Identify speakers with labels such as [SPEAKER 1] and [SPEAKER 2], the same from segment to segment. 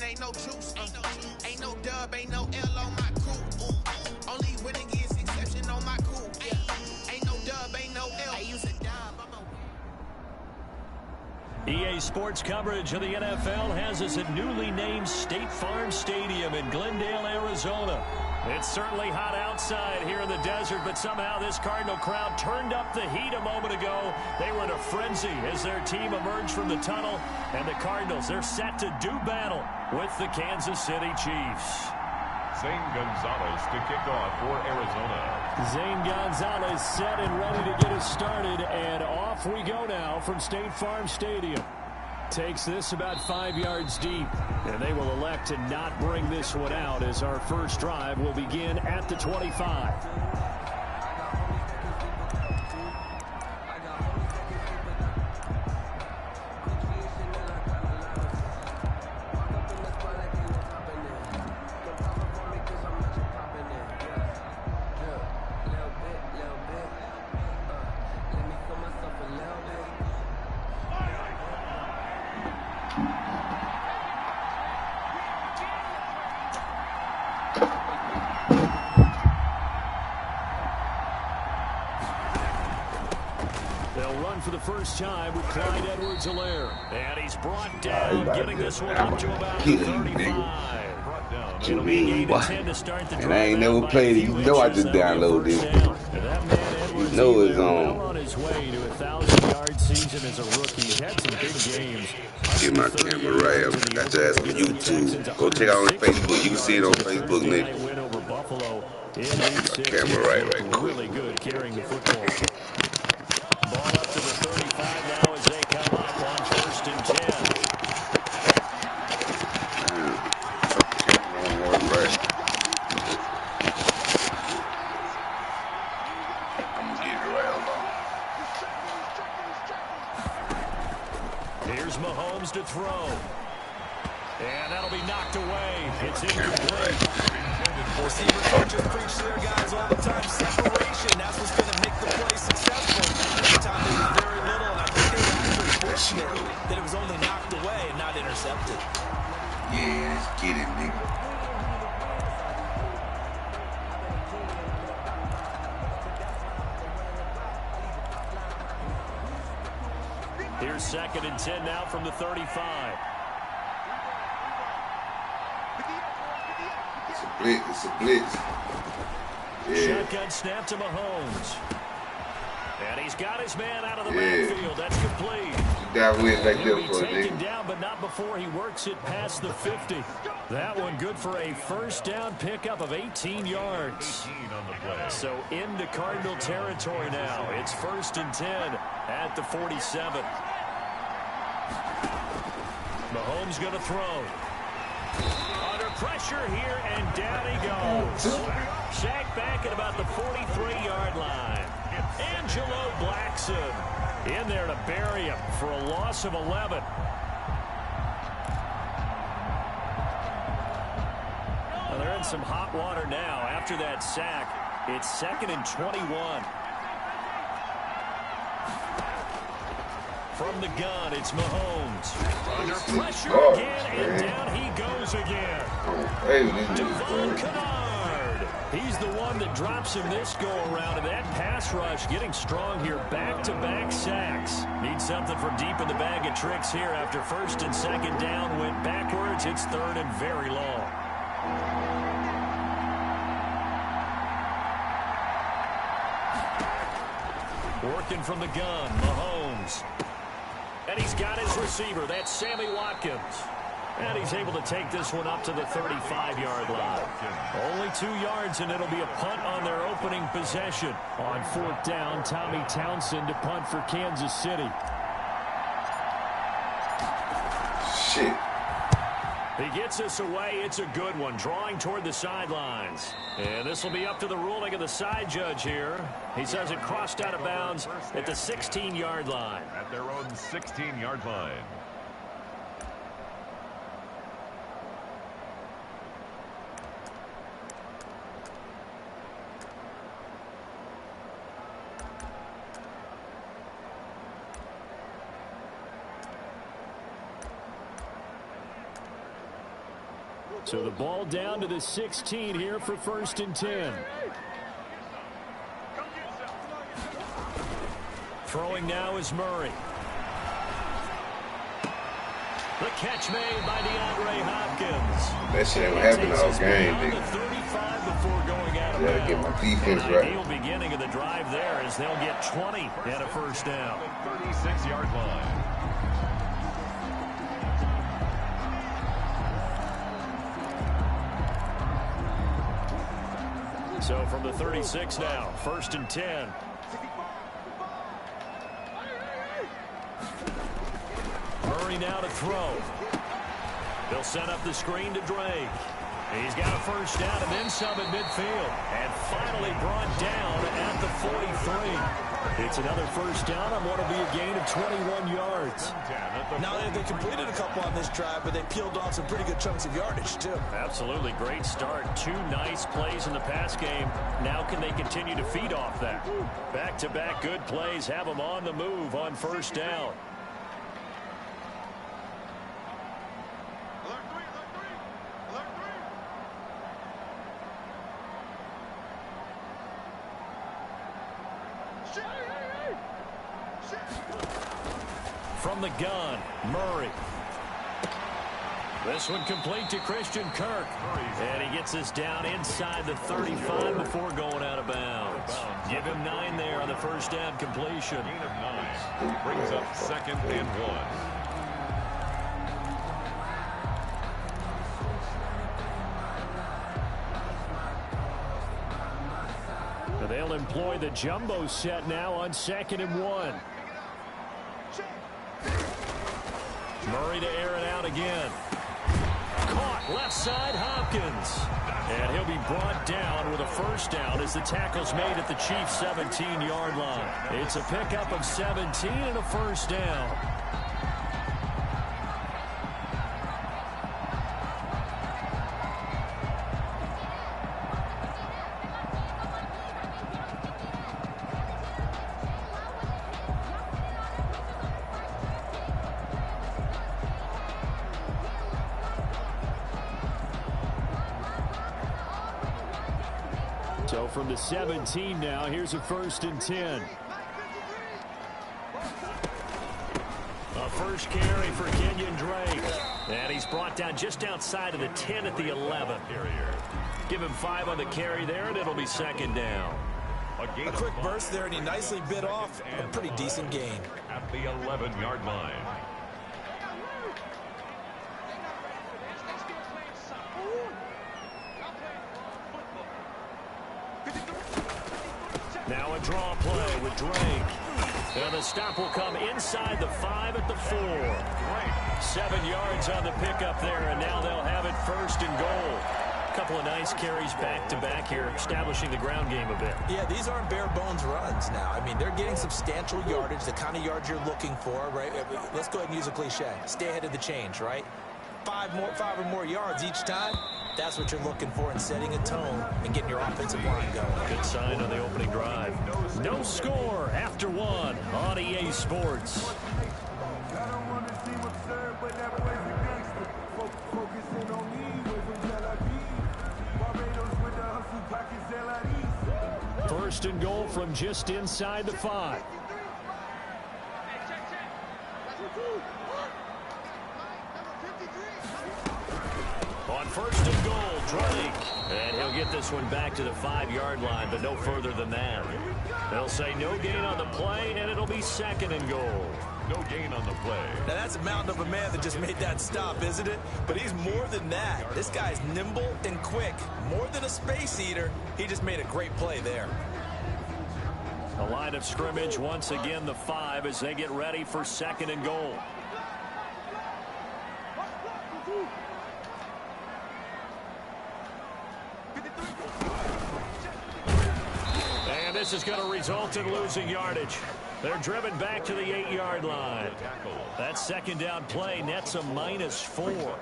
[SPEAKER 1] ain't no juice. Ain't no dub, ain't no L on my crew. Only winning is exception on my crew. Ain't no dub, ain't no L. I use a dub, I'm a...
[SPEAKER 2] EA Sports coverage of the NFL has us at newly named State Farm Stadium in Glendale, Arizona. It's certainly hot outside here in the desert, but somehow this Cardinal crowd turned up the heat a moment ago. They were in a frenzy as their team emerged from the tunnel, and the Cardinals, they're set to do battle with the Kansas City Chiefs.
[SPEAKER 3] Zane Gonzalez to kick off for Arizona.
[SPEAKER 2] Zane Gonzalez set and ready to get us started, and off we go now from State Farm Stadium. Takes this about 5 yards deep, and they will elect to not bring this one out as our first drive will begin at the 25. For the first time with Clyde Edwards-Helaire. And he's brought down, getting this one up to about 35. It'll be a gain of 10 to start the drive.
[SPEAKER 4] And I ain't never played it. You know I just downloaded it. You know it's
[SPEAKER 2] on his way to a 1,000-yard season as a rookie. He's had some big games.
[SPEAKER 4] Get my camera right up. Got your ass on YouTube. Go check out on Facebook. You can see it on Facebook, Nick. Get my camera right quick.
[SPEAKER 2] Really good carrying the football. Ball up to the 35 now as they come up on 1st and 10.
[SPEAKER 4] I'm going to get it right along.
[SPEAKER 2] Here's Mahomes to throw. And that'll be knocked away. It's incomplete.
[SPEAKER 5] Receiver coaches preach to their guys all the time. Separation, that's what's going to make the play successful. That time there was very little, and I think they were actually fortunate that it was only knocked away and not intercepted.
[SPEAKER 4] Yeah, let's get it, nigga.
[SPEAKER 2] Here's 2nd and 10 now from the 35.
[SPEAKER 4] It's a blitz. It's a blitz. Yeah.
[SPEAKER 2] Shotgun snap to Mahomes. And he's got his man out of the backfield. That's complete.
[SPEAKER 4] That went back there
[SPEAKER 2] He'll
[SPEAKER 4] for
[SPEAKER 2] be taken down, but not before he works it past the 50. That one good for a first down pickup of 18 yards.
[SPEAKER 3] 18 on the play.
[SPEAKER 2] So into Cardinal territory now. It's 1st and 10 at the 47. Mahomes going to throw. Under pressure here, and down he goes. Sacked back at about the 43-yard line. Angelo Blackson in there to bury him for a loss of 11. Well, they're in some hot water now. After that sack, it's 2nd and 21. From the gun, it's Mahomes. Under pressure again, and down he goes again. Devon Kennard. He's the one that drops him this go-around, and that pass rush getting strong here. Back-to-back sacks. Need something from deep in the bag of tricks here after 1st and 2nd down. Went backwards. It's 3rd and very long. Working from the gun, Mahomes. And he's got his receiver. That's Sammy Watkins. And he's able to take this one up to the 35-yard line. Only 2 yards, and it'll be a punt on their opening possession. On 4th down, Tommy Townsend to punt for Kansas City.
[SPEAKER 4] Shit.
[SPEAKER 2] He gets us away. It's a good one. Drawing toward the sidelines. And this will be up to the ruling of the side judge here. He says it crossed out of bounds at the 16-yard line.
[SPEAKER 3] At their own 16-yard line.
[SPEAKER 2] So the ball down to the 16 here for 1st and 10. Throwing now is Murray. The catch made by DeAndre Hopkins.
[SPEAKER 4] That shit ain't happen all game, nigga.
[SPEAKER 2] 35 before going out of
[SPEAKER 4] Gotta get my
[SPEAKER 2] bounds.
[SPEAKER 4] defense
[SPEAKER 2] An
[SPEAKER 4] right.
[SPEAKER 2] ideal beginning of the drive there as they'll get 20 and a 1st down.
[SPEAKER 3] 36-yard line.
[SPEAKER 2] So from the 36 now, 1st and 10. Murray now to throw. They'll set up the screen to Drake. He's got a 1st down and then some at midfield. And finally brought down at the 43. It's another 1st down on what will be a gain of 21 yards.
[SPEAKER 5] Now they completed a couple on this drive, but they peeled off some pretty good chunks of yardage, too.
[SPEAKER 2] Absolutely great start. 2 nice plays in the pass game. Now can they continue to feed off that? Back-to-back good plays have them on the move on 1st down. From the gun, Murray. This one complete to Christian Kirk. And he gets us down inside the 35 before going out of bounds. Give him 9 there on the 1st down completion.
[SPEAKER 3] Gain of 9. Brings up 2nd and 1.
[SPEAKER 2] They'll employ the jumbo set now on 2nd and 1. Murray to air it out again. Caught left side Hopkins. And he'll be brought down with a 1st down as the tackle's made at the Chiefs' 17-yard line. It's a pickup of 17 and a 1st down. So from the 17 now, here's a 1st and 10. A 1st carry for Kenyon Drake. And he's brought down just outside of the 10 at the 11. Give him 5 on the carry there, and it'll be 2nd down.
[SPEAKER 5] A quick burst there, and he nicely bit off a pretty decent gain.
[SPEAKER 3] At the 11-yard line.
[SPEAKER 2] Now a draw play with Drake. And the stop will come inside the 5 at the 4. 7 yards on the pickup there, and now they'll have it 1st and goal. A couple of nice carries back-to-back here, establishing the ground game a bit.
[SPEAKER 5] Yeah, these aren't bare-bones runs now. I mean, they're getting substantial yardage, the kind of yards you're looking for, right? Let's go ahead and use a cliche. Stay ahead of the change, right? 5 or more yards each time. That's what you're looking for in setting a tone and getting your offensive line going.
[SPEAKER 2] Good sign on the opening drive. No score after 1 on EA Sports. First and goal from just inside the 5. On 1st and goal, Drake. And he'll get this one back to the 5-yard line, but no further than that. They'll say no gain on the play, and it'll be 2nd and goal.
[SPEAKER 3] No gain on the play.
[SPEAKER 5] Now, that's a mountain of a man that just made that stop, isn't it? But he's more than that. This guy's nimble and quick. More than a space eater. He just made a great play there.
[SPEAKER 2] The line of scrimmage, once again, the 5 as they get ready for 2nd and goal. And this is going to result in losing yardage. They're driven back to the 8-yard line. That 2nd down play nets a -4.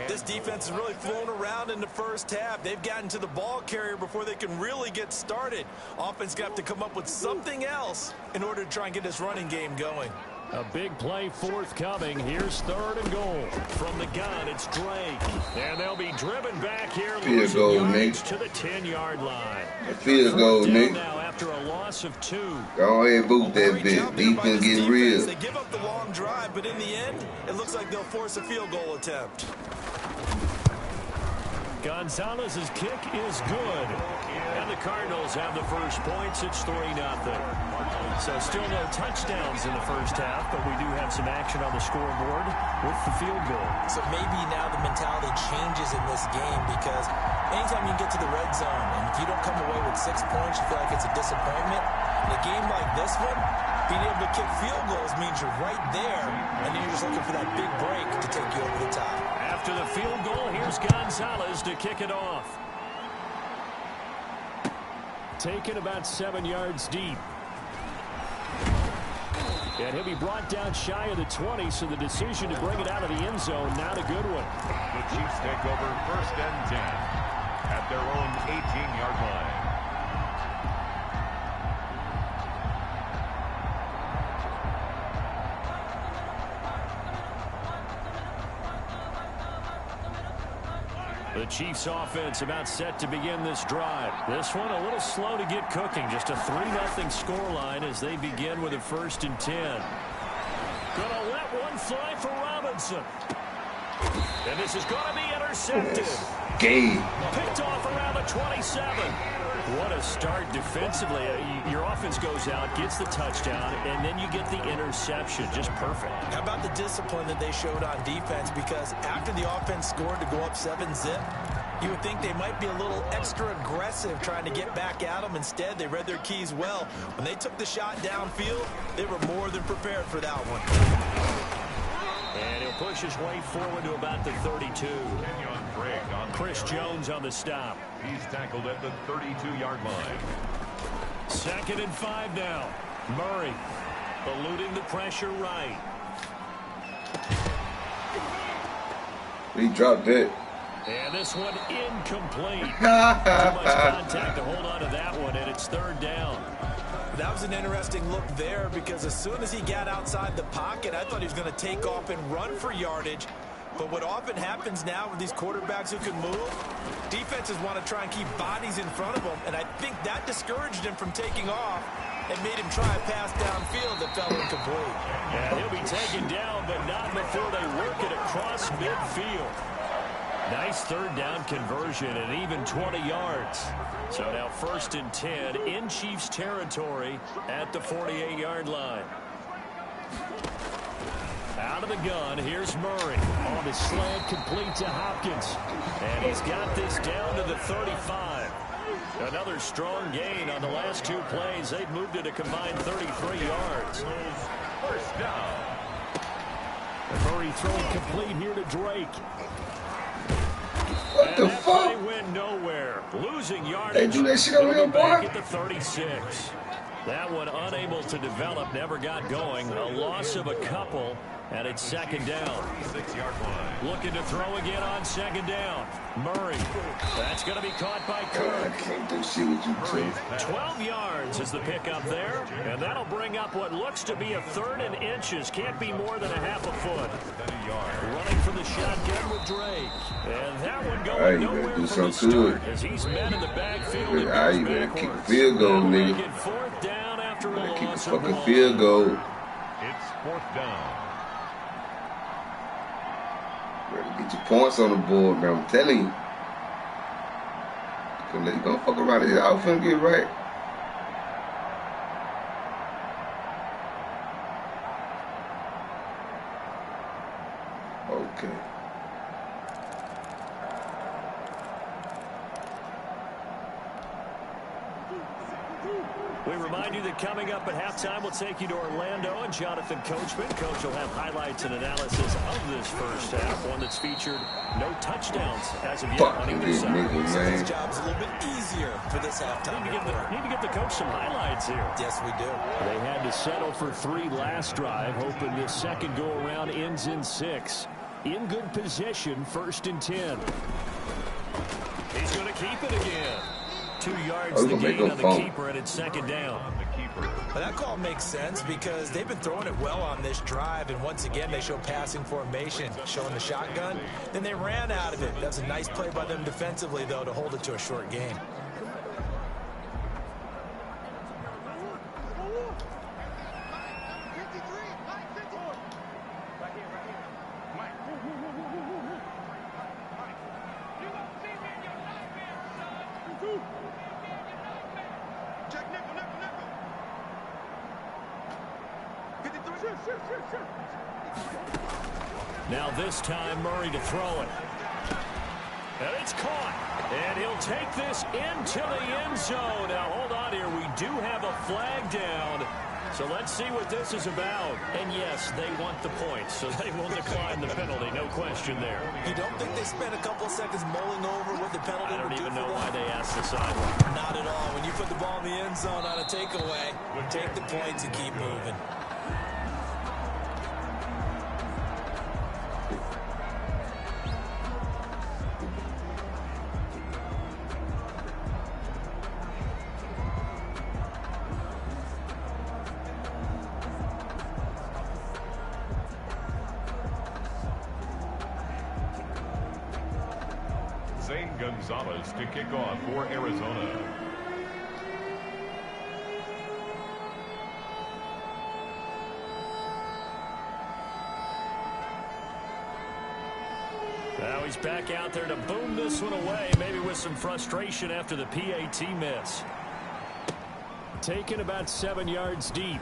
[SPEAKER 5] This defense has really flown around in the first half. They've gotten to the ball carrier before they can really get started. Offense got to come up with something else in order to try and get this running game going.
[SPEAKER 2] A big play forthcoming. Here's 3rd and goal. From the gun, it's Drake. And they'll be driven back here,
[SPEAKER 4] Field goal, Nick.
[SPEAKER 2] to the 10-yard line.
[SPEAKER 4] Field goal, Nick.
[SPEAKER 2] Now after a loss of 2.
[SPEAKER 4] Go ahead, boot that bitch. Defense getting real.
[SPEAKER 5] They give up the long drive, but in the end, it looks like they'll force a field goal attempt.
[SPEAKER 2] Gonzalez's kick is good. And the Cardinals have the first points. It's 3-0. So still no touchdowns in the first half, but we do have some action on the scoreboard with the field goal. So maybe now the mentality changes in this game because anytime you get to the red zone and if you don't come away with 6 points, you feel like it's a disappointment. In a game like this one, being able to kick field goals means you're right there, and then you're just looking for that big break to take you over the top. After the field goal, here's Gonzalez to kick it off. Taken about 7 yards deep. And he'll be brought down shy of the 20, so the decision to bring it out of the end zone, not a good one.
[SPEAKER 3] The Chiefs take over 1st and 10 at their own 18-yard line.
[SPEAKER 2] The Chiefs offense about set to begin this drive. This one a little slow to get cooking. Just a 3-0 scoreline as they begin with a 1st and 10. Gonna let one fly for Robinson. And this is gonna be intercepted.
[SPEAKER 4] Game.
[SPEAKER 2] Picked off around the 27. What a start defensively. Your offense goes out, gets the touchdown, and then you get the interception. Just perfect. How about the discipline that they showed on defense? Because after the offense scored to go up 7-zip, you would think they might be a little extra aggressive trying to get back at them. Instead, they read their keys well. When they took the shot downfield, they were more than prepared for that one. And he'll push his way forward to about the 32. Chris Jones on the stop.
[SPEAKER 3] He's tackled at the 32-yard line.
[SPEAKER 2] 2nd and 5 now. Murray eluding the pressure right.
[SPEAKER 4] He dropped it.
[SPEAKER 2] And this one incomplete. Too much contact to hold on to that one, and it's 3rd down. That was an interesting look there because as soon as he got outside the pocket, I thought he was going to take off and run for yardage. But what often happens now with these quarterbacks who can move, defenses want to try and keep bodies in front of them, and I think that discouraged him from taking off and made him try a pass downfield that fell incomplete. Yeah, he'll be taken down, but not before they work it across midfield. Nice 3rd down conversion and even 20 yards. So now 1st and 10 in Chiefs territory at the 48-yard line. Out of the gun, here's Murray. On the slant, complete to Hopkins. And he's got this down to the 35. Another strong gain on the last 2 plays. They've moved it a combined 33 yards.
[SPEAKER 3] 1st down.
[SPEAKER 2] Murray throwing complete here to Drake.
[SPEAKER 4] What the fuck?
[SPEAKER 2] Play went nowhere. Losing yardage.
[SPEAKER 4] They do that shit on him, boy.
[SPEAKER 2] Back at the 36. That one unable to develop, never got going. A loss of a couple, and it's 2nd down.
[SPEAKER 3] 36-yard line.
[SPEAKER 2] Looking to throw again on 2nd down. Murray. That's going to be caught by Kirk.
[SPEAKER 4] I can't do shit with you, too.
[SPEAKER 2] 12 yards is the pickup there, and that'll bring up what looks to be a 3rd and inches. Can't be more than a half a foot. Running from the shotgun with Drake. And that one going nowhere from the start as he's met in the backfield.
[SPEAKER 4] You better kick a field goal, nigga.
[SPEAKER 2] 4th down after a
[SPEAKER 4] Keep a
[SPEAKER 2] loss of
[SPEAKER 4] fucking
[SPEAKER 2] 1.
[SPEAKER 4] field goal.
[SPEAKER 3] It's 4th down.
[SPEAKER 4] Better get your points on the board, man. I'm telling you. You're gonna fuck around here. I'll finna get right. Okay.
[SPEAKER 2] We remind you that coming up at halftime, we'll take you to Orlando and Jonathan Coachman. Coach will have highlights and analysis of this first half, one that's featured no touchdowns as of yet on either side.
[SPEAKER 5] So his job's a little bit easier for this halftime.
[SPEAKER 2] Need to get the coach some highlights here.
[SPEAKER 5] Yes, we do.
[SPEAKER 2] They had to settle for 3 last drive, hoping this second go-around ends in 6. In good position, 1st and 10. He's going to keep it again. 2 yards the gain on the keeper, and it's 2nd down.
[SPEAKER 3] The keeper
[SPEAKER 5] But that call makes sense because they've been throwing it well on this drive, and once again they show passing formation, showing the shotgun. Then they ran out of it. That's a nice play by them defensively, though, to hold it to a short game.
[SPEAKER 2] Now this time Murray to throw it. And it's caught. And he'll take this into the end zone. Now hold on here. We do have a flag down. So let's see what this is about. And yes, they want the points, so they will decline the penalty. No question there.
[SPEAKER 5] You don't think they spent a couple seconds mulling over what the penalty
[SPEAKER 2] I don't
[SPEAKER 5] would do
[SPEAKER 2] even
[SPEAKER 5] for
[SPEAKER 2] know
[SPEAKER 5] them?
[SPEAKER 2] why they asked the sideline.
[SPEAKER 5] Not at all. When you put the ball in the end zone on a takeaway, take the points and keep moving.
[SPEAKER 3] Gonzalez to kick off for Arizona.
[SPEAKER 2] Now he's back out there to boom this one away, maybe with some frustration after the PAT miss. Taken about 7 yards deep.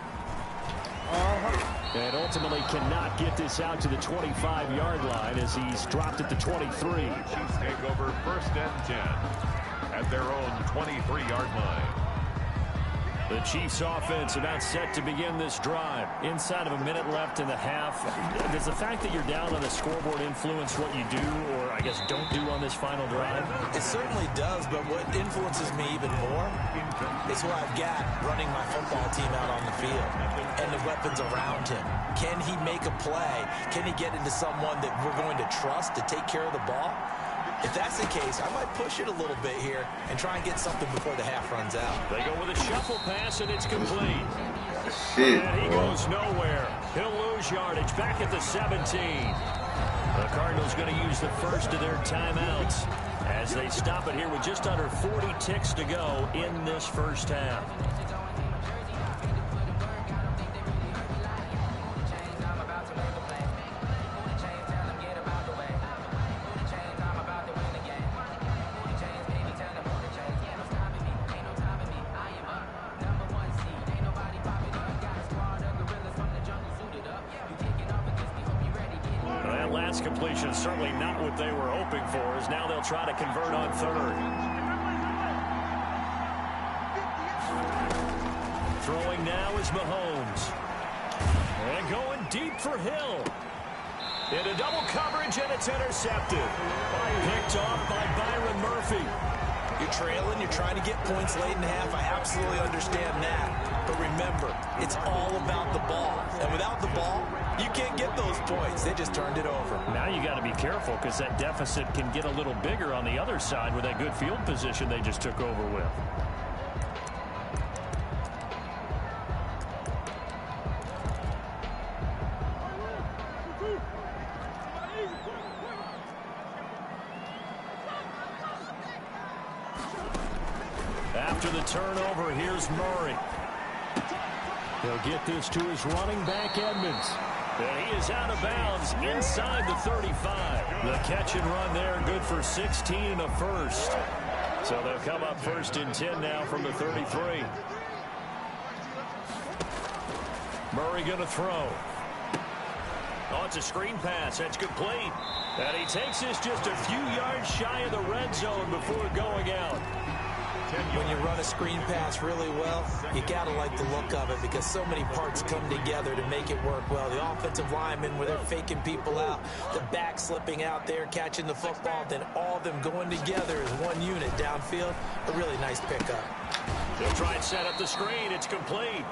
[SPEAKER 2] And ultimately cannot get this out to the 25-yard line as he's dropped at the 23.
[SPEAKER 3] Chiefs take over 1st and 10 at their own 23-yard line.
[SPEAKER 2] The Chiefs offense about set to begin this drive. Inside of a minute left in the half. Does the fact that you're down on the scoreboard influence what you do, or I guess don't do on this final drive?
[SPEAKER 5] It certainly does, but what influences me even more is who I've got running my football team out on the field and the weapons around him. Can he make a play? Can he get into someone that we're going to trust to take care of the ball? If that's the case, I might push it a little bit here and try and get something before the half runs out.
[SPEAKER 2] They go with a shuffle pass, and it's complete.
[SPEAKER 4] Shit,
[SPEAKER 2] And he goes nowhere. He'll lose yardage back at the 17. The Cardinals going to use the first of their timeouts as they stop it here with just under 40 ticks to go in this first half. Completion certainly not what they were hoping for, as now they'll try to convert on third. Throwing now is Mahomes. And going deep for Hill. Into double coverage, and it's intercepted. Picked off by Byron Murphy.
[SPEAKER 5] You're trailing, you're trying to get points late in the half. I absolutely understand that. But remember, it's all about the ball. And without the ball, you can't get those points. They just turned it over.
[SPEAKER 2] Now you got to be careful because that deficit can get a little bigger on the other side with that good field position they just took over with. After the turnover, here's Murray. He'll get this to his running back, Edmonds. And he is out of bounds inside the 35. The catch and run there, good for 16 and a first. So they'll come up 1st and 10 now from the 33. Murray going to throw. Oh, it's a screen pass. That's complete. And he takes this just a few yards shy of the red zone before going out.
[SPEAKER 5] When you run a screen pass really well, you got to like the look of it because so many parts come together to make it work well. The offensive linemen, where they're faking people out, the back slipping out there, catching the football, then all of them going together as one unit downfield. A really nice pickup.
[SPEAKER 2] They'll try and set up the screen. It's complete.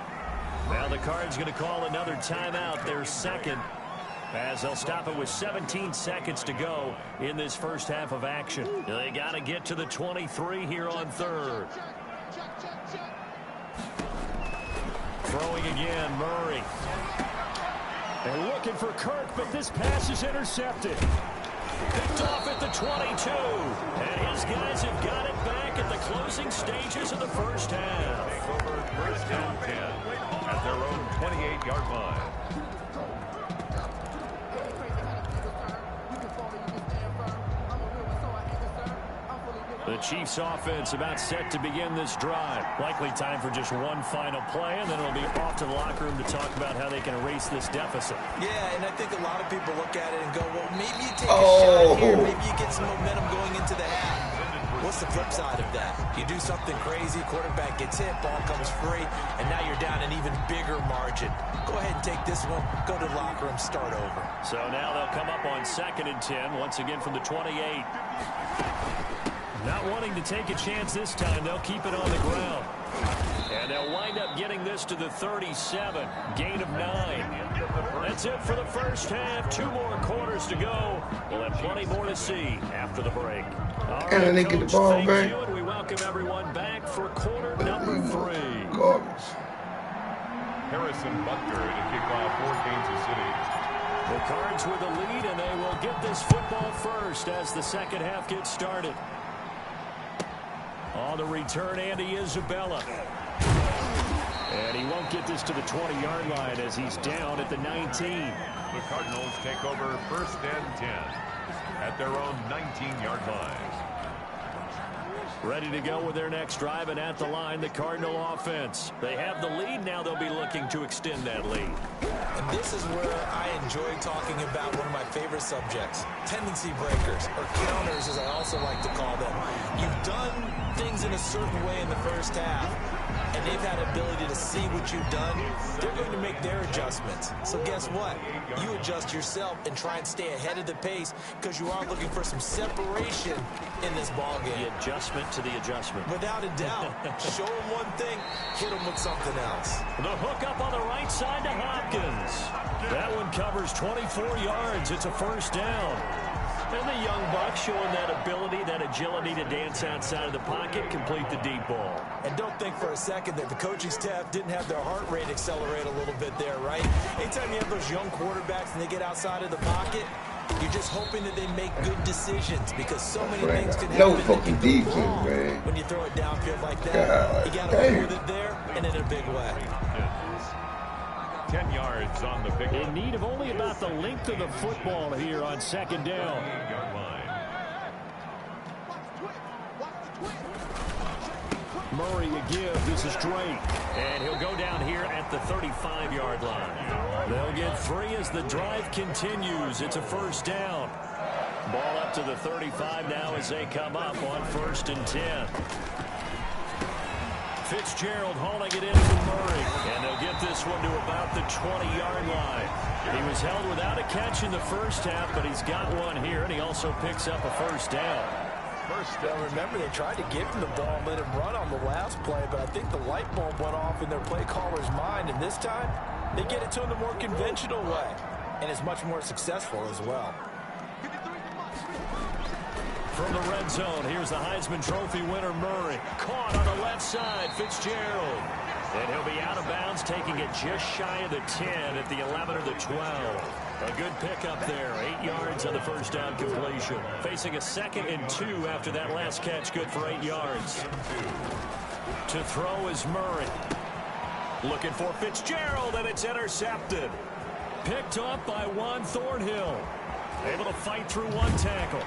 [SPEAKER 2] Now the Cards going to call another timeout, their second, as they'll stop it with 17 seconds to go in this first half of action. They got to get to the 23 here on third. Throwing again, Murray. They're looking for Kirk, but this pass is intercepted. Picked off at the 22. And his guys have got it back at the closing stages of the first half.
[SPEAKER 3] Take over first and 10 at their own 28-yard line.
[SPEAKER 2] The Chiefs offense about set to begin this drive. Likely time for just one final play, and then it'll be off to the locker room to talk about how they can erase this deficit.
[SPEAKER 5] Yeah, and I think a lot of people look at it and go, well, maybe you take a shot here. Maybe you get some momentum going into the half. What's the flip side of that? You do something crazy, quarterback gets hit, ball comes free, and now you're down an even bigger margin. Go ahead and take this one, go to the locker room, start over. So
[SPEAKER 2] now they'll come up on 2nd and 10, once again from the 28. Not wanting to take a chance this time, they'll keep it on the ground. And they'll wind up getting this to the 37. Gain of 9. That's it for the first half. 2 more quarters to go. We'll have plenty more to see after the break. All right,
[SPEAKER 4] and they get the ball back.
[SPEAKER 2] And we welcome everyone back for quarter number 3.
[SPEAKER 4] Garbage.
[SPEAKER 3] Harrison Butker to kick off for Kansas City.
[SPEAKER 2] The Cards with the lead, and they will get this football first as the second half gets started. On the return, Andy Isabella. And he won't get this to the 20-yard line as he's down at the 19.
[SPEAKER 3] The Cardinals take over first and 10 at their own 19-yard line.
[SPEAKER 2] Ready to go with their next drive, and at the line, the Cardinal offense. They have the lead. Now they'll be looking to extend that lead.
[SPEAKER 5] And this is where I enjoy talking about one of my favorite subjects, tendency breakers, or counters as I also like to call them. You've done things in a certain way in the first half, and they've had ability to see what you've done. They're going to make their adjustments. So guess what? You adjust yourself and try and stay ahead of the pace because you are looking for some separation in this ball game.
[SPEAKER 2] The adjustment to the adjustment.
[SPEAKER 5] Without a doubt. Show them one thing, hit them with something else.
[SPEAKER 2] The hook up on the right side to Hopkins. That one covers 24 yards. It's a first down. And the young buck showing that ability, that agility to dance outside of the pocket, complete the deep ball.
[SPEAKER 5] And don't think for a second that the coaching staff didn't have their heart rate accelerate a little bit there, right? Anytime you have those young quarterbacks and they get outside of the pocket, you're just hoping that they make good decisions because so many things can happen.
[SPEAKER 4] No fucking defense, man.
[SPEAKER 5] When you throw it downfield like that, you got to work with it there and in a big way.
[SPEAKER 3] 10 yards on the big
[SPEAKER 2] in need of only about the length of the football here on second down. Murray a give. This is Drake. And he'll go down here at the 35-yard line. They'll get 3 as the drive continues. It's a first down. Ball up to the 35 now as they come up on 1st and 10. Fitzgerald hauling it in from Murray. And they'll get this one to about the 20-yard line. He was held without a catch in the first half, but he's got one here, and he also picks up a first down.
[SPEAKER 5] Remember, they tried to give him the ball and let him run on the last play, but I think the light bulb went off in their play caller's mind, and this time they get it to him the more conventional way, and it's much more successful as well.
[SPEAKER 2] From the red zone, here's the Heisman Trophy winner, Murray. Caught on the left side, Fitzgerald. And he'll be out of bounds, taking it just shy of the 10 at the 11 or the 12. A good pickup there, 8 yards on the first down completion. Facing a 2nd and 2 after that last catch, good for 8 yards. To throw is Murray. Looking for Fitzgerald, and it's intercepted. Picked up by Juan Thornhill. Able to fight through one tackle.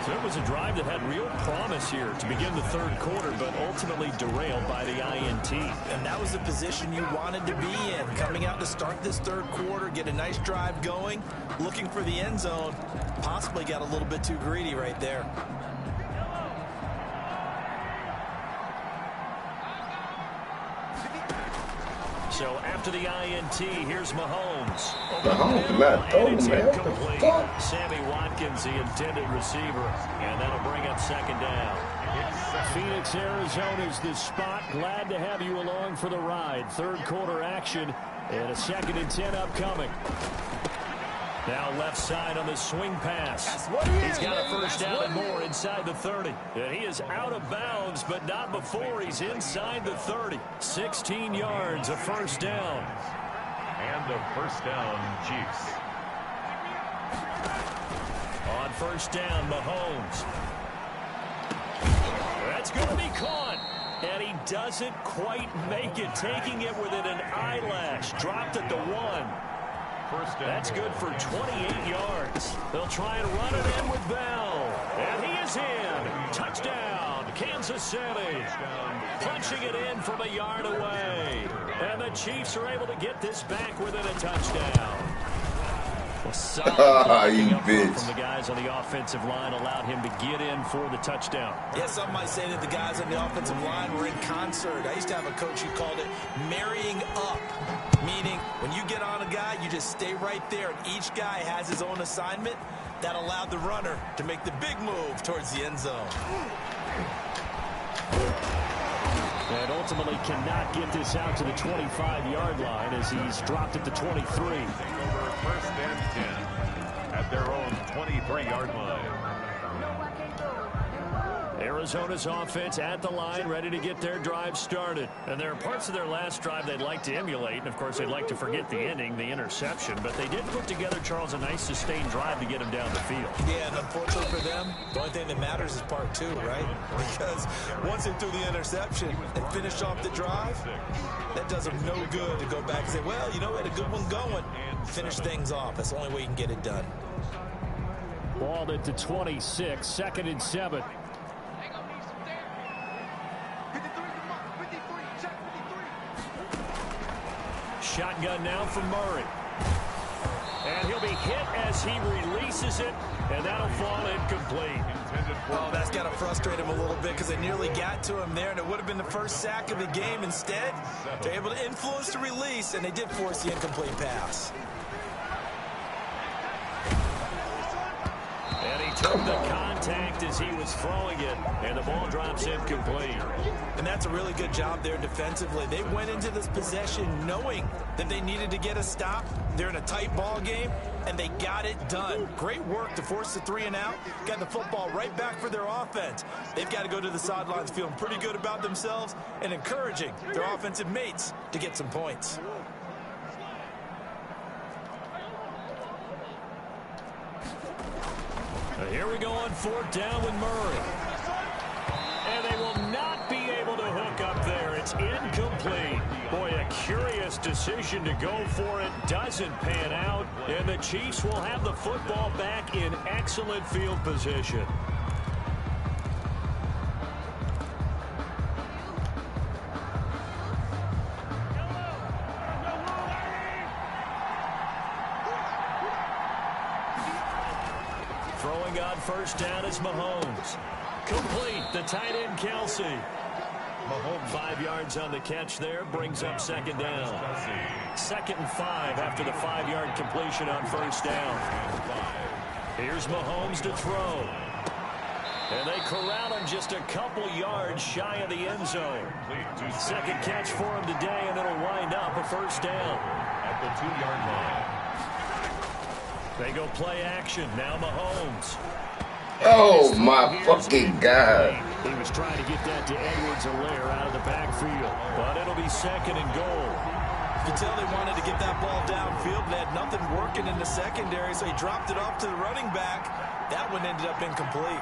[SPEAKER 2] So it was a drive that had real promise here to begin the third quarter, but ultimately derailed by the INT.
[SPEAKER 5] And that was the position you wanted to be in. Coming out to start this third quarter, get a nice drive going, looking for the end zone. Possibly got a little bit too greedy right there.
[SPEAKER 2] So after the INT, here's Mahomes. Sammy Watkins, the intended receiver, and that'll bring up second down. Phoenix, Arizona is the spot. Glad to have you along for the ride. Third quarter action and a 2nd and 10 upcoming. Now left side on the swing pass. He's got a first down and more inside the 30. And he is out of bounds, but not before he's inside the 30. 16 yards, a first down.
[SPEAKER 3] And the first down, Chiefs.
[SPEAKER 2] On first down, Mahomes. That's going to be caught. And he doesn't quite make it, taking it within an eyelash. Dropped at the 1. That's good for 28 yards. They'll try and run it in with Bell. And he is in. Touchdown, Kansas City. Punching it in from a yard away. And the Chiefs are able to get this back within a touchdown. Well, solid
[SPEAKER 4] You
[SPEAKER 2] from
[SPEAKER 4] bitch.
[SPEAKER 2] the guys on the offensive line allowed him to get in for the touchdown.
[SPEAKER 5] Yeah, some might say that the guys on the offensive line were in concert. I used to have a coach who called it marrying up, meaning when you get on a guy, you just stay right there, and each guy has his own assignment. That allowed the runner to make the big move towards the end zone.
[SPEAKER 2] And ultimately cannot get this out to the 25-yard line as he's dropped at the 23.
[SPEAKER 3] Take over first and 10 at their own 23-yard line.
[SPEAKER 2] Arizona's offense at the line, ready to get their drive started. And there are parts of their last drive they'd like to emulate. And, of course, they'd like to forget the ending, the interception. But they did put together, Charles, a nice sustained drive to get him down the field.
[SPEAKER 5] Yeah, and unfortunately for them, the only thing that matters is part 2, right? Because once they threw the interception and finished off the drive, that does them no good to go back and say, well, you know, we had a good one going. Finish things off. That's the only way you can get it done.
[SPEAKER 2] Ball at the 26, 2nd and 7. Shotgun now from Murray. And he'll be hit as he releases it, and that'll fall incomplete.
[SPEAKER 5] Oh, that's got to frustrate him a little bit because they nearly got to him there, and it would have been the first sack of the game. Instead, they're able to influence the release, and they did force the incomplete pass.
[SPEAKER 2] And he took the contact as he was throwing it, and the ball drops incomplete.
[SPEAKER 5] And that's a really good job there defensively. They went into this possession knowing that they needed to get a stop. They're in a tight ball game, and they got it done. Great work to force the 3 and out. Got the football right back for their offense. They've got to go to the sidelines feeling pretty good about themselves and encouraging their offensive mates to get some points.
[SPEAKER 2] Here we go on 4th down with Murray. And they will not be able to hook up there. It's incomplete. Boy, a curious decision to go for it. Doesn't pan out. And the Chiefs will have the football back in excellent field position. Throwing on 1st down is Mahomes. Complete, the tight end, Kelsey. Mahomes 5 yards on the catch there, brings up 2nd down. 2nd and 5 after the 5-yard completion on 1st down. Here's Mahomes to throw. And they corral him just a couple yards shy of the end zone. 2nd catch for him today, and it'll wind up a 1st down.
[SPEAKER 3] At the 2-yard line.
[SPEAKER 2] They go play action. Now Mahomes.
[SPEAKER 4] Oh, my fucking God.
[SPEAKER 2] He was trying to get that to Edwards-Helaire out of the backfield. But it'll be 2nd and goal.
[SPEAKER 5] You can tell they wanted to get that ball downfield. They had nothing working in the secondary, so he dropped it off to the running back. That one ended up incomplete.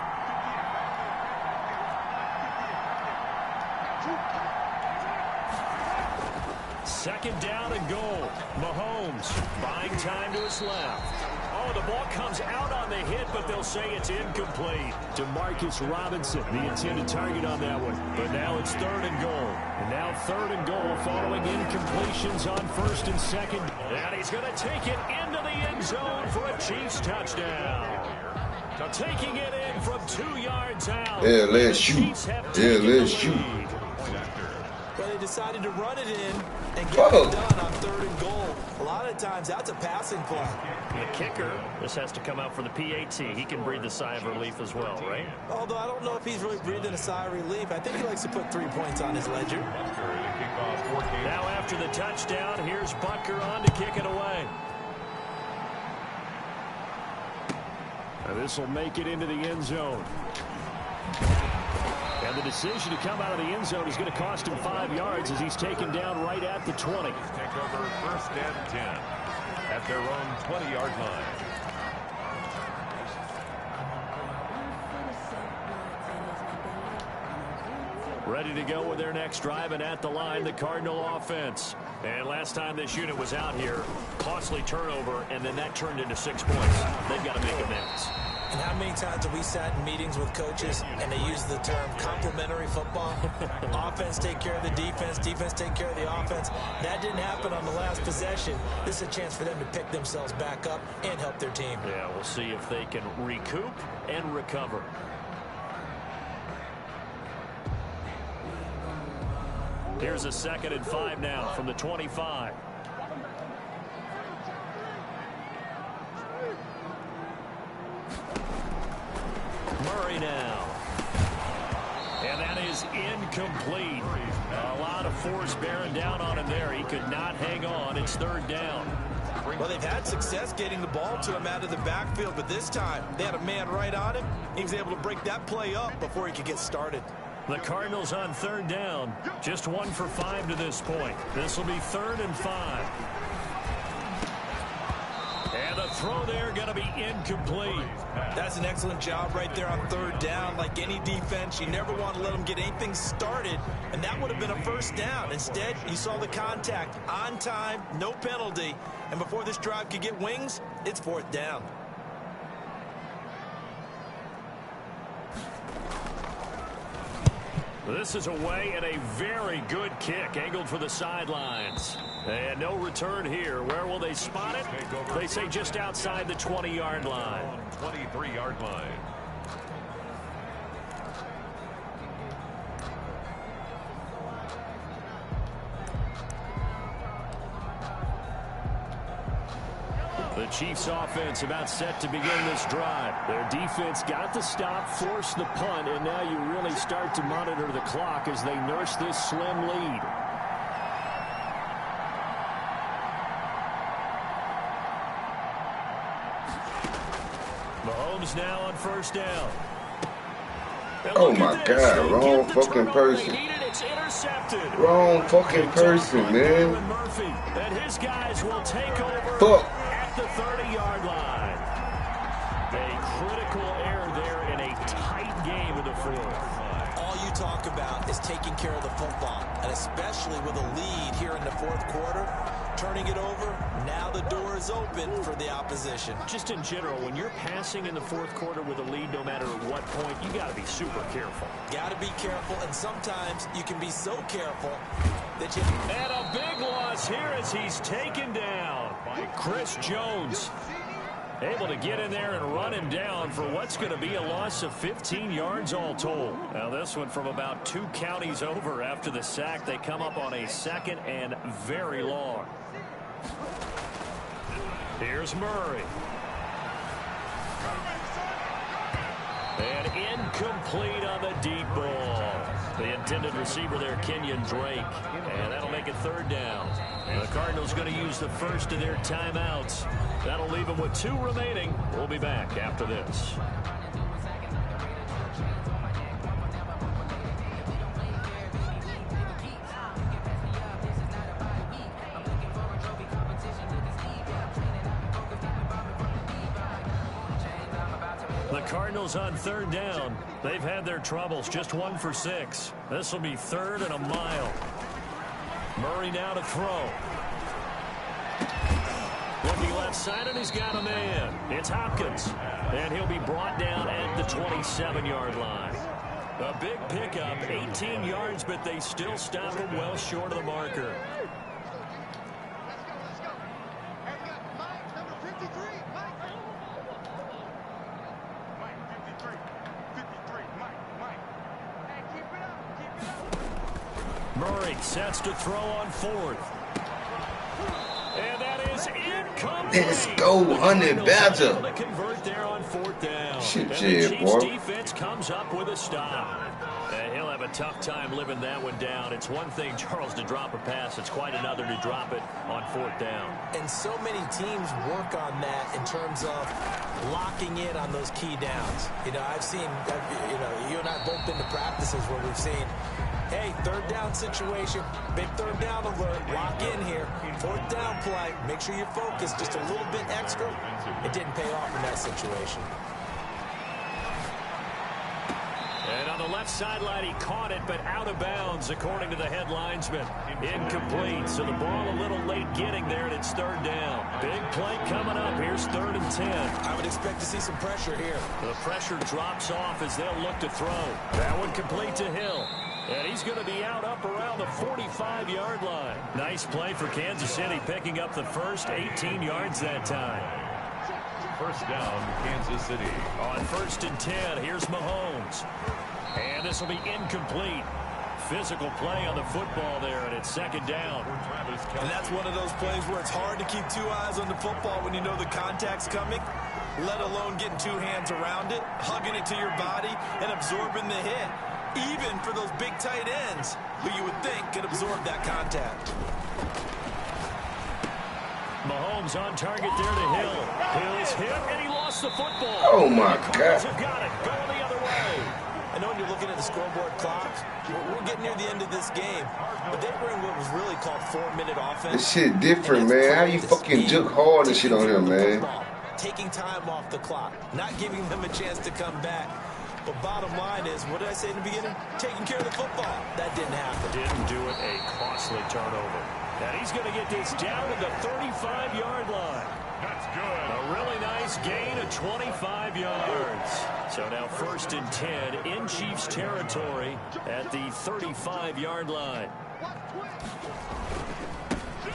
[SPEAKER 2] Second down and goal. Mahomes buying time to his left. Oh, the ball comes out on the hit, but they'll say it's incomplete. To Marcus Robinson, the intended target on that one. But now it's 3rd and goal. And now 3rd and goal following incompletions on 1st and 2nd. And he's going to take it into the end zone for a Chiefs touchdown. Taking it in from 2 yards out.
[SPEAKER 4] Yeah, let's shoot. Yeah, let's shoot.
[SPEAKER 5] Well, they decided to run it in and get it done on 3rd and goal. A lot of times, that's a passing play.
[SPEAKER 2] The kicker, this has to come out for the PAT. He can breathe a sigh of relief as well, right?
[SPEAKER 5] Although I don't know if he's really breathing a sigh of relief. I think he likes to put 3 points on his ledger.
[SPEAKER 2] Now after the touchdown, here's Butker on to kick it away. And this will make it into the end zone. And the decision to come out of the end zone is going to cost him 5 yards as he's taken down right at the 20.
[SPEAKER 3] Take over 1st and 10 at their own 20-yard line.
[SPEAKER 2] Ready to go with their next drive, and at the line, the Cardinal offense. And last time this unit was out here, costly turnover, and then that turned into 6 points. They've got to make amends.
[SPEAKER 5] And how many times have we sat in meetings with coaches and they use the term complementary football? Offense take care of the defense, defense take care of the offense. That didn't happen on the last possession. This is a chance for them to pick themselves back up and help their team.
[SPEAKER 2] Yeah, we'll see if they can recoup and recover. Here's a 2nd and 5 now from the 25. Murray now. And that is incomplete. A lot of force bearing down on him there. He could not hang on. It's 3rd down.
[SPEAKER 5] Well, they've had success getting the ball to him out of the backfield, but this time they had a man right on him. He was able to break that play up before he could get started.
[SPEAKER 2] The Cardinals on 3rd down. Just 1 for 5 to this point. This will be 3rd and 5. And the throw there going to be incomplete.
[SPEAKER 5] That's an excellent job right there on 3rd down. Like any defense, you never want to let them get anything started, and that would have been a 1st down. Instead, you saw the contact on time, no penalty, and before this drive could get wings, it's 4th down.
[SPEAKER 2] This is away and a very good kick angled for the sidelines. And no return here. Where will they spot it? They say just outside the 20-yard line.
[SPEAKER 3] 23-yard line.
[SPEAKER 2] The Chiefs offense about set to begin this drive. Their defense got the stop, forced the punt, and now you really start to monitor the clock as they nurse this slim lead. Mahomes now on 1st down.
[SPEAKER 4] Oh my God, wrong fucking person. Wrong fucking person, man.
[SPEAKER 2] And his guys will take over
[SPEAKER 4] Fuck.
[SPEAKER 2] at the 30-yard line. A critical error there in a tight game in the 4th.
[SPEAKER 5] All you talk about is taking care of the football, and especially with a lead here in the 4th quarter, turning it over, now the door is open for the opposition.
[SPEAKER 2] Just in general, when you're passing in the 4th quarter with a lead, no matter at what point, you got to be super careful.
[SPEAKER 5] Got to be careful, and sometimes you can be so careful that you...
[SPEAKER 2] And a big loss here as he's taken down by Chris Jones. Able to get in there and run him down for what's going to be a loss of 15 yards all told. Now this one from about 2 counties over after the sack. They come up on a 2nd and very long. Here's Murray. And incomplete on the deep ball. The intended receiver there, Kenyon Drake. And that'll make it 3rd down. And the Cardinals going to use the first of their timeouts. That'll leave them with 2 remaining. We'll be back after this. The Cardinals on 3rd down. They've had their troubles. Just 1 for 6. This will be 3rd and a mile. Murray now to throw. Looking left side, and he's got a man. It's Hopkins. And he'll be brought down at the 27-yard line. A big pickup, 18 yards, but they still stop him well short of the marker. Murray sets to throw on 4th. And that is incomplete.
[SPEAKER 4] Let's go, Honey Badger.
[SPEAKER 2] To convert there on 4th down.
[SPEAKER 4] Shit,
[SPEAKER 2] and the
[SPEAKER 4] yeah,
[SPEAKER 2] Chiefs
[SPEAKER 4] boy.
[SPEAKER 2] defense comes up with a stop. And he'll have a tough time living that one down. It's one thing, Charles, to drop a pass. It's quite another to drop it on 4th down.
[SPEAKER 5] And so many teams work on that in terms of locking in on those key downs. You know, I've seen, you and I both been to practices where we've seen, hey, third down situation, big third down alert, lock in here, fourth down play, make sure you're focused just a little bit extra. It didn't pay off in that situation.
[SPEAKER 2] And on the left sideline, he caught it, but out of bounds, according to the head linesman. Incomplete, so the ball a little late getting there, and it's third down. Big play coming up. Here's 3rd and 10.
[SPEAKER 5] I would expect to see some pressure here.
[SPEAKER 2] The pressure drops off as they'll look to throw. That one complete to Hill. And he's going to be out up around the 45-yard line. Nice play for Kansas City, picking up the first 18 yards that time.
[SPEAKER 3] First down, Kansas City.
[SPEAKER 2] On 1st and 10, here's Mahomes. And this will be incomplete. Physical play on the football there, and it's 2nd down.
[SPEAKER 5] And that's one of those plays where it's hard to keep 2 eyes on the football when you know the contact's coming, let alone getting 2 hands around it, hugging it to your body, and absorbing the hit. Even for those big tight ends, who you would think could absorb that contact.
[SPEAKER 2] Mahomes on target there to Hill. Hill's hit, and he lost the football.
[SPEAKER 4] Oh, my God.
[SPEAKER 2] Have got it. Going the other way.
[SPEAKER 5] I know when you're looking at the scoreboard clock, we're getting near the end of this game, but they were in what was really called 4-minute offense.
[SPEAKER 4] This shit different, man. How you fucking juke hard and shit on him, man?
[SPEAKER 5] Taking time off the clock, not giving them a chance to come back. But bottom line is, what did I say in the beginning? Taking care of the football. That didn't happen.
[SPEAKER 2] Didn't do it. A costly turnover. And he's going to get this down to the 35-yard line.
[SPEAKER 3] That's good.
[SPEAKER 2] A really nice gain of 25 yards. So now 1st and 10 in Chiefs territory at the 35-yard line.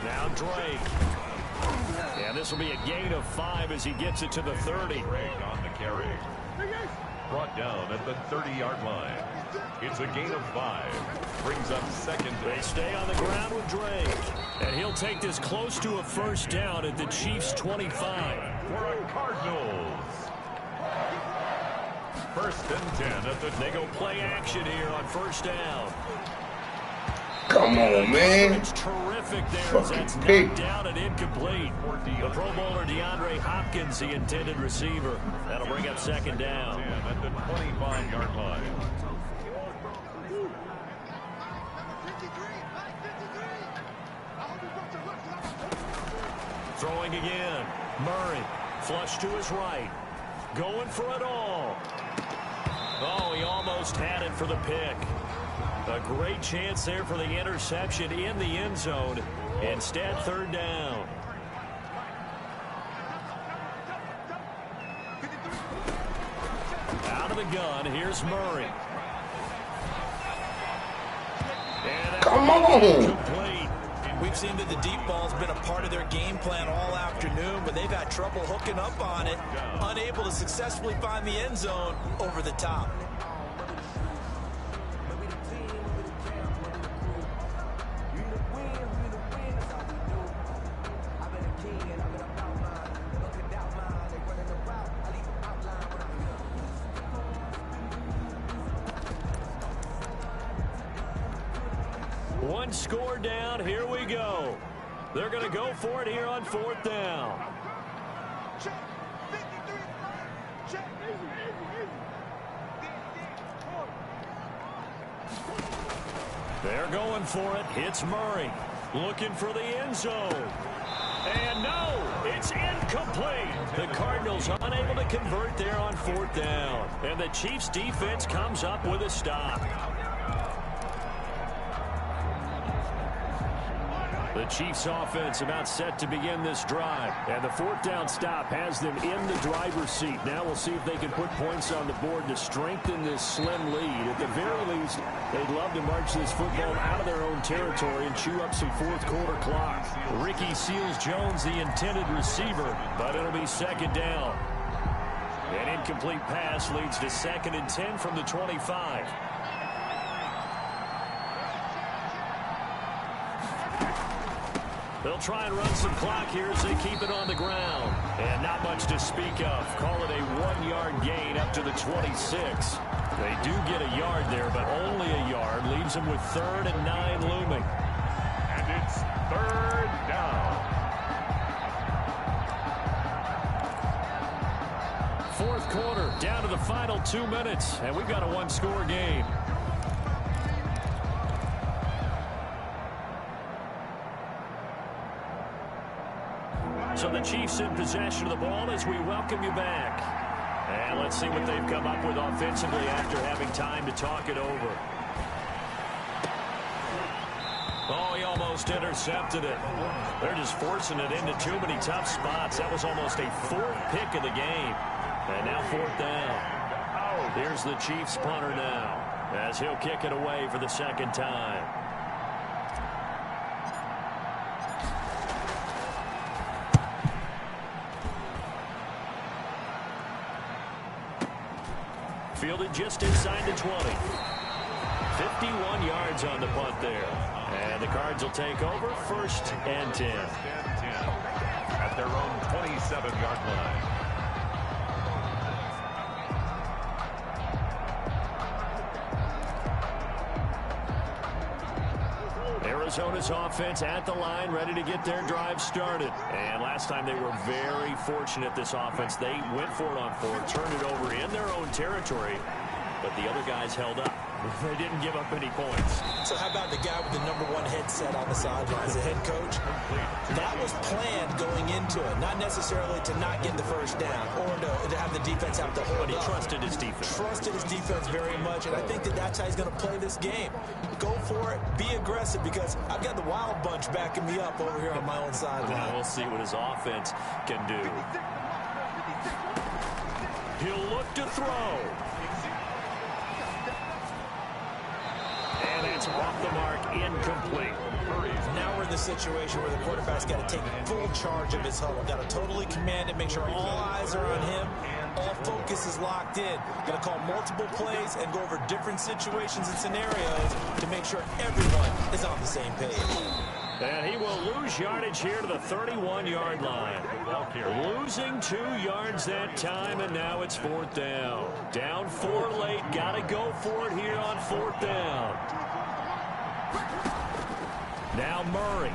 [SPEAKER 2] Now Drake. And this will be a gain of 5 as he gets it to the 30.
[SPEAKER 3] Drake on the carry. Brought down at the 30-yard line. It's a gain of 5. Brings up 2nd.
[SPEAKER 2] They stay on the ground with Drake. And he'll take this close to a 1st down at the Chiefs' 25.
[SPEAKER 3] For a Cardinals. 1st and 10 at the...
[SPEAKER 2] They go play action here on 1st down.
[SPEAKER 4] Come on, man.
[SPEAKER 2] It's terrific there.
[SPEAKER 4] Fucking
[SPEAKER 2] That's
[SPEAKER 4] pig.
[SPEAKER 2] knocked down and incomplete. The Pro Bowler DeAndre Hopkins, the intended receiver. That'll bring up 2nd down.
[SPEAKER 3] At the 25-yard line.
[SPEAKER 2] Throwing again. Murray. Flush to his right. Going for it all. Oh, he almost had it for the pick. A great chance there for the interception in the end zone. Instead, 3rd down. Out of the gun, here's Murray.
[SPEAKER 4] Come on.
[SPEAKER 2] Complete.
[SPEAKER 5] We've seen that the deep ball's been a part of their game plan all afternoon, but they've had trouble hooking up on it, unable to successfully find the end zone over the top.
[SPEAKER 2] One score down. Here we go. They're going to go for it here on 4th down. They're going for it. Hits Murray. Looking for the end zone. And no, it's incomplete. The Cardinals unable to convert there on 4th down. And the Chiefs defense comes up with a stop. The Chiefs offense about set to begin this drive. And the 4th down stop has them in the driver's seat. Now we'll see if they can put points on the board to strengthen this slim lead. At the very least, they'd love to march this football out of their own territory and chew up some 4th quarter clock. Ricky Seals-Jones, the intended receiver, but it'll be 2nd down. An incomplete pass leads to 2nd and 10 from the 25. They'll try and run some clock here as they keep it on the ground. And not much to speak of. Call it a 1-yard gain up to the 26. They do get a yard there, but only a yard. Leaves them with 3rd and 9 looming.
[SPEAKER 3] And it's 3rd down.
[SPEAKER 2] quarter, down to the final 2 minutes, and we've got a one-score game. So the Chiefs in possession of the ball as we welcome you back. And let's see what they've come up with offensively after having time to talk it over. Oh, he almost intercepted it. They're just forcing it into too many tough spots. That was almost a fourth pick of the game. And now fourth down. Here's the Chiefs punter now as he'll kick it away for the second time. Fielded just inside the 20. 51 yards on the punt there. And the Cards will take over 1st and 10.
[SPEAKER 3] At their own 27-yard line.
[SPEAKER 2] Arizona's offense at the line, ready to get their drive started. And last time they were very fortunate, this offense. They went for it on 4, turned it over in their own territory, but the other guys held up. They didn't give up any points.
[SPEAKER 5] So how about the guy with the #1 headset on the sidelines, the head coach? That was planned going into it, not necessarily to not get the first down or to have the defense have to hold
[SPEAKER 2] But he
[SPEAKER 5] up.
[SPEAKER 2] trusted his defense.
[SPEAKER 5] Trusted his defense very much, and I think that's how he's going to play this game. Go for it, be aggressive, because I've got the wild bunch backing me up over here on my own sideline.
[SPEAKER 2] Now we'll see what his offense can do. He'll look to throw. And it's off the mark, incomplete.
[SPEAKER 5] Now we're in the situation where the quarterback's got to take full charge of his huddle. Got to totally command it, make sure all eyes are on him. All focus is locked in. Got to call multiple plays and go over different situations and scenarios to make sure everyone is on the same page.
[SPEAKER 2] And he will lose yardage here to the 31-yard line. Losing 2 yards that time, and now it's 4th down. Down 4 late. Got to go for it here on 4th down. Now Murray.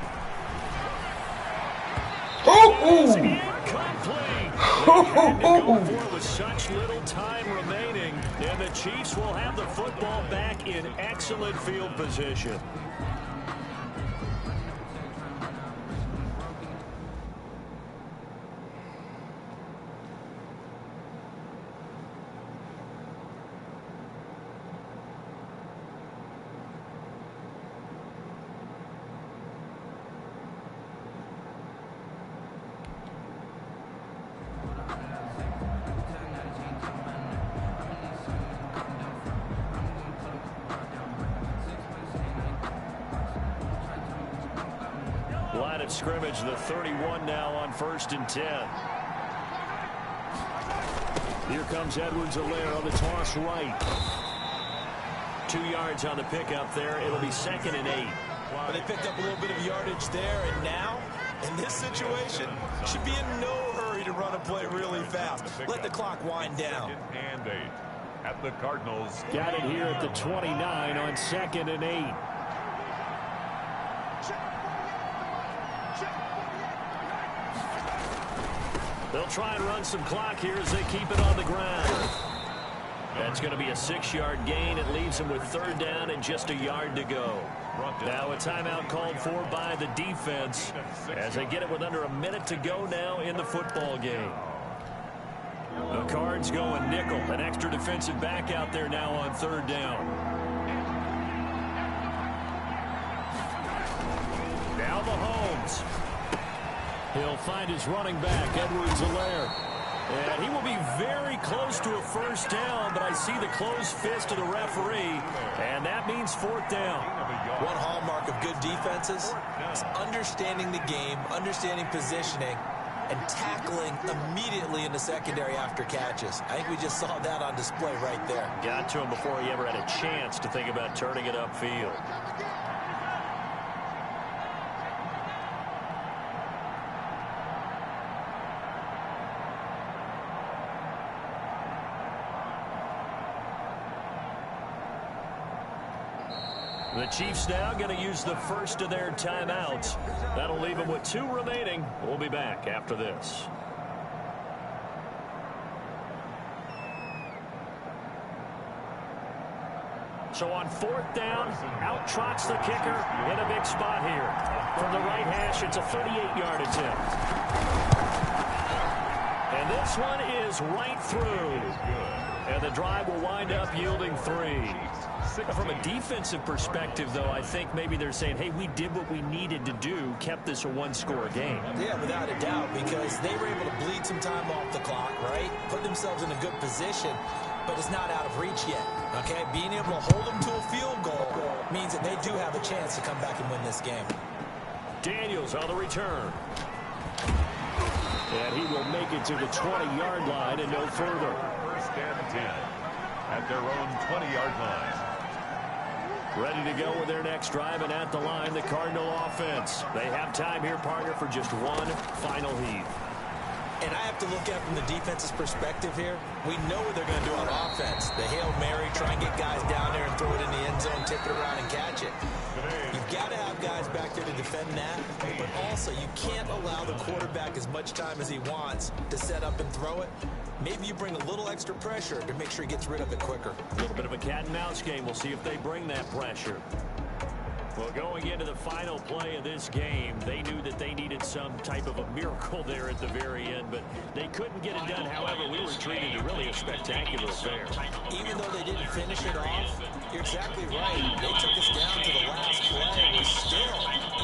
[SPEAKER 2] Is incomplete. They had to go for it with such little time remaining, and the Chiefs will have the football back in excellent field position. Line of scrimmage, the 31 now on 1st and 10. Here comes Edwards-Helaire on the toss right. 2 yards on the pickup there. It'll be 2nd and 8.
[SPEAKER 5] But they picked up a little bit of yardage there, and now, in this situation, should be in no hurry to run a play really fast. Let the clock wind down.
[SPEAKER 3] 2nd and 8. At the Cardinals.
[SPEAKER 2] Got it here at the 29 on 2nd and 8. They'll try and run some clock here as they keep it on the ground. That's going to be a 6-yard gain. It leaves them with 3rd down and just a yard to go. Now a timeout called for by the defense as they get it with under a minute to go now in the football game. The Cards going nickel. An extra defensive back out there now on 3rd down. Now Mahomes. He'll find his running back, Edwards-Helaire. And he will be very close to a 1st down, but I see the closed fist of the referee, and that means 4th down.
[SPEAKER 5] One hallmark of good defenses is understanding the game, understanding positioning, and tackling immediately in the secondary after catches. I think we just saw that on display right there.
[SPEAKER 2] Got to him before he ever had a chance to think about turning it upfield. The Chiefs now going to use the first of their timeouts. That'll leave them with 2 remaining. We'll be back after this. So on 4th down, out trots the kicker in a big spot here. From the right hash, it's a 38-yard attempt. And this one is right through. And the drive will wind up yielding 3. From a defensive perspective, though, I think maybe they're saying, hey, we did what we needed to do, kept this a one-score game.
[SPEAKER 5] Yeah, without a doubt, because they were able to bleed some time off the clock, right? Put themselves in a good position, but it's not out of reach yet, okay? Being able to hold them to a field goal means that they do have a chance to come back and win this game.
[SPEAKER 2] Daniels on the return. And he will make it to the 20-yard line and no further.
[SPEAKER 3] 1st and 10 at their own 20-yard line.
[SPEAKER 2] Ready to go with their next drive, and at the line, the Cardinal offense. They have time here, partner, for just one final heave.
[SPEAKER 5] And I have to look at it from the defense's perspective here. We know what they're going to do on offense. The Hail Mary, try and get guys down there and throw it in the end zone, tip it around and catch it. You've got to have guys back there to defend that, but also you can't allow the quarterback as much time as he wants to set up and throw it. Maybe you bring a little extra pressure to make sure he gets rid of it quicker.
[SPEAKER 2] A little bit of a cat and mouse game. We'll see if they bring that pressure. Well, going into the final play of this game, they knew that they needed some type of a miracle there at the very end, but they couldn't get it done. However, we were treated to really a spectacular affair.
[SPEAKER 5] Even though they didn't finish it off, you're exactly right. They took us down to the last play. We're still,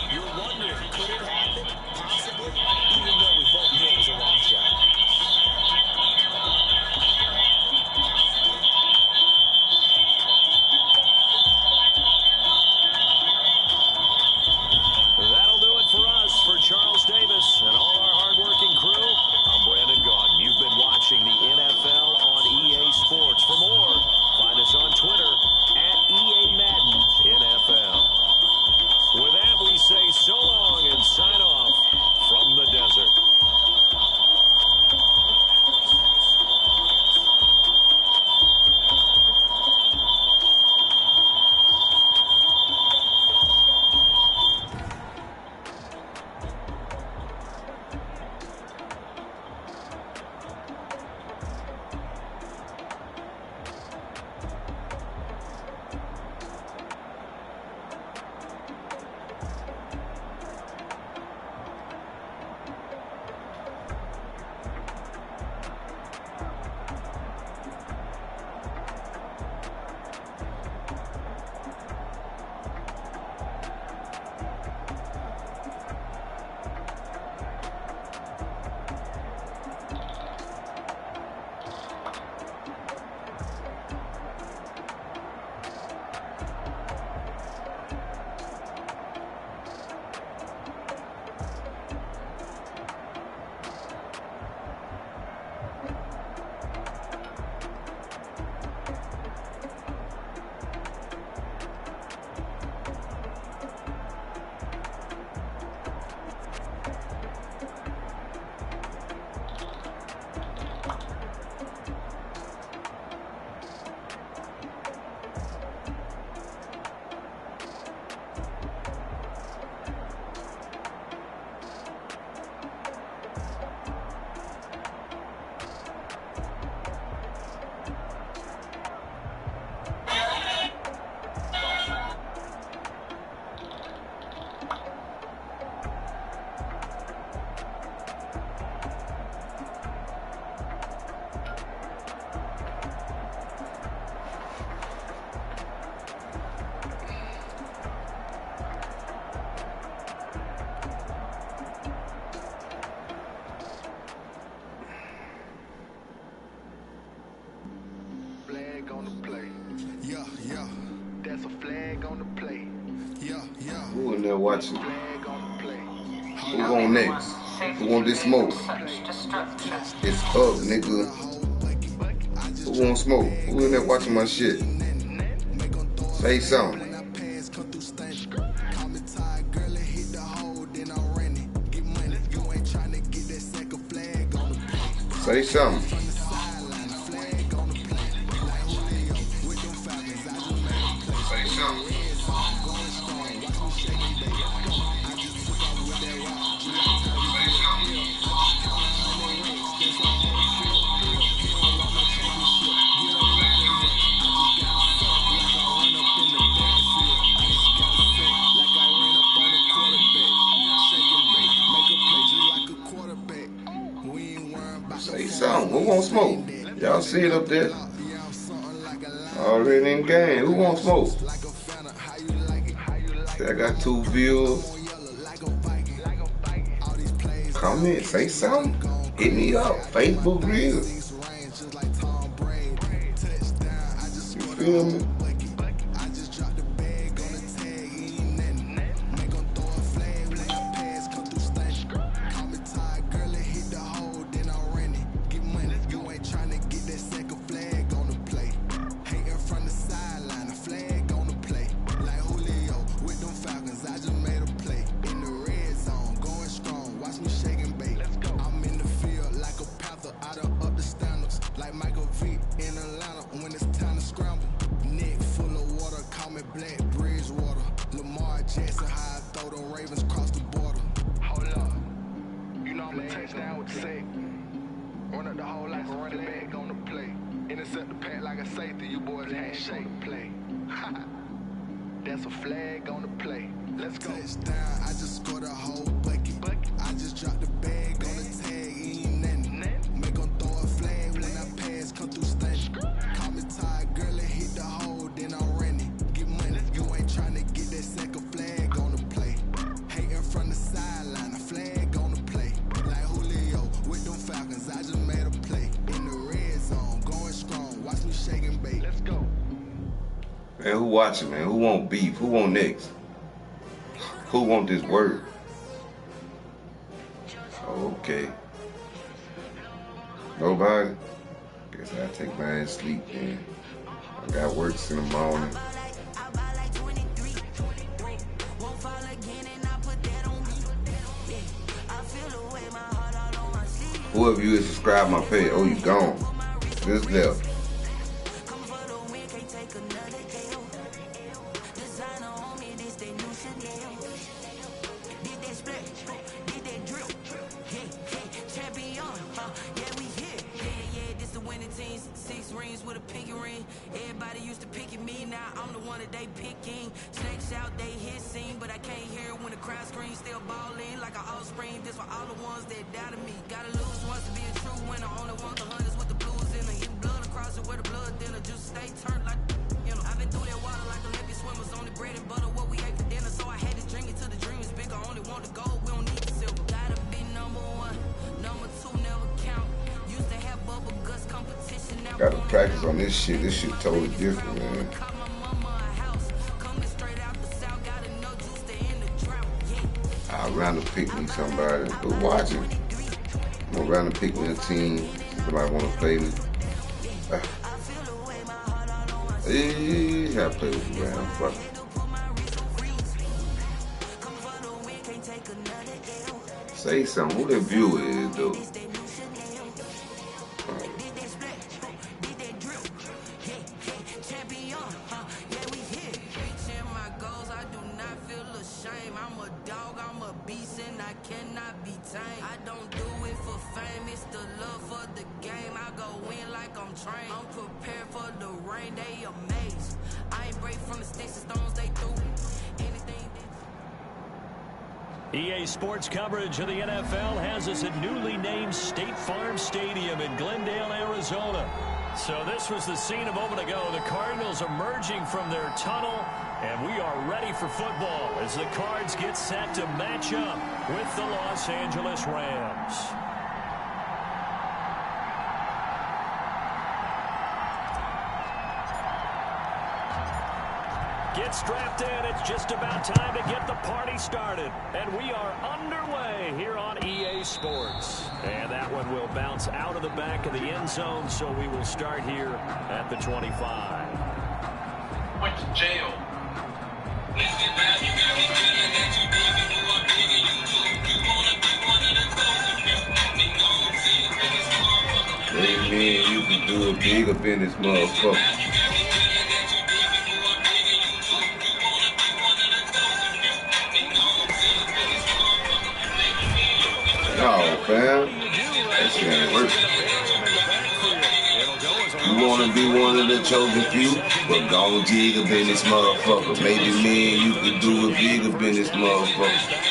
[SPEAKER 5] you're wondering, could it happen? Possibly, even though we both knew it was a long shot.
[SPEAKER 2] For Charles Davis and all our hardworking crew, I'm Brandon Gaudin. You've been watching the NFL on EA Sports. For more, find us on Twitter at EA Madden NFL. With that, we say so long and sign off from the desert.
[SPEAKER 4] Who in there watching? Who on next? Who want this smoke? It's up, nigga. Who want smoke? Who in there watching my shit? Say something. Say something. hit up there. Already in game. Who wants smoke? See, I got 2 views. Comment, say something. Hit me up. Facebook Reels. You feel me?
[SPEAKER 1] Run up the hole like a running back on the play. Intercept the pack like a safety, you boys ain't shake play. That's a flag on the play. Let's go. Touchdown, I just scored a whole bucket. I just dropped the bag on the tag, ain't nothing. Make them throw a flag when I pass, come through stunning. Call me tired, girl, and hit the hole, then I'm running. Get money, you ain't trying to get that second flag on the play. Hating from the sideline, a flag on the play. Like Julio with them Falcons, I just made a play. In the red zone, going strong, watch me shake and bake. Let's go.
[SPEAKER 4] Man, who watching, man? Who want beef? Who want next? Who want this word? Okay. Nobody? Guess I'll take my ass sleep, man. I got works in the morning. Whoever you is, subscribe my page. Oh, you gone. This left.
[SPEAKER 6] Everybody used to pick at me, now I'm the one that they picking. Snakes out, they hissing, but I can't hear when the crowd screams. Still balling like an offspring. This for all the ones that doubted me. Gotta lose once to be a true winner. Only want the hunters with the blues in her. Getting blood across it where the blood dinner. Just stay turned like, you know. I've been through that water like Olympic swimmers. Only bread and butter what we ate for dinner. So I had to drink it till the dream is bigger. Only want the gold, we don't need the silver. Gotta be number 1, number 2 never count. Used to have bubble guts competition. Now
[SPEAKER 4] Gotta practice on this shit. This shit totally different, man. I'll round to pick me somebody. Who's watching? I'm gonna round to pick me a team. Somebody wanna play me. Gotta play with you, man. Fuck it. Say something. Who that viewer is, though?
[SPEAKER 6] I don't do it for fame, it's the love for the game. I go in like I'm trained. I'm prepared for the rain, they amazed. I ain't break from the sticks and stones they threw. Anything
[SPEAKER 2] EA Sports coverage of the NFL has us at newly named State Farm Stadium in Glendale, Arizona. So this was the scene a moment ago. The Cardinals emerging from their tunnel, and we are ready for football as the Cards get set to match up with the Los Angeles Rams. Get strapped in. It's just about time to get the party started. And we are underway here on EA Sports. And that one will bounce out of the back of the end zone, so we will start here at the 25.
[SPEAKER 7] Went to jail.
[SPEAKER 4] Hey, man, you can do it big up in this motherfucker. No, fam. That shit ain't working. You wanna be one of the chosen few? But gon' jig up in this motherfucker. Maybe me and you could do it big up in this motherfucker.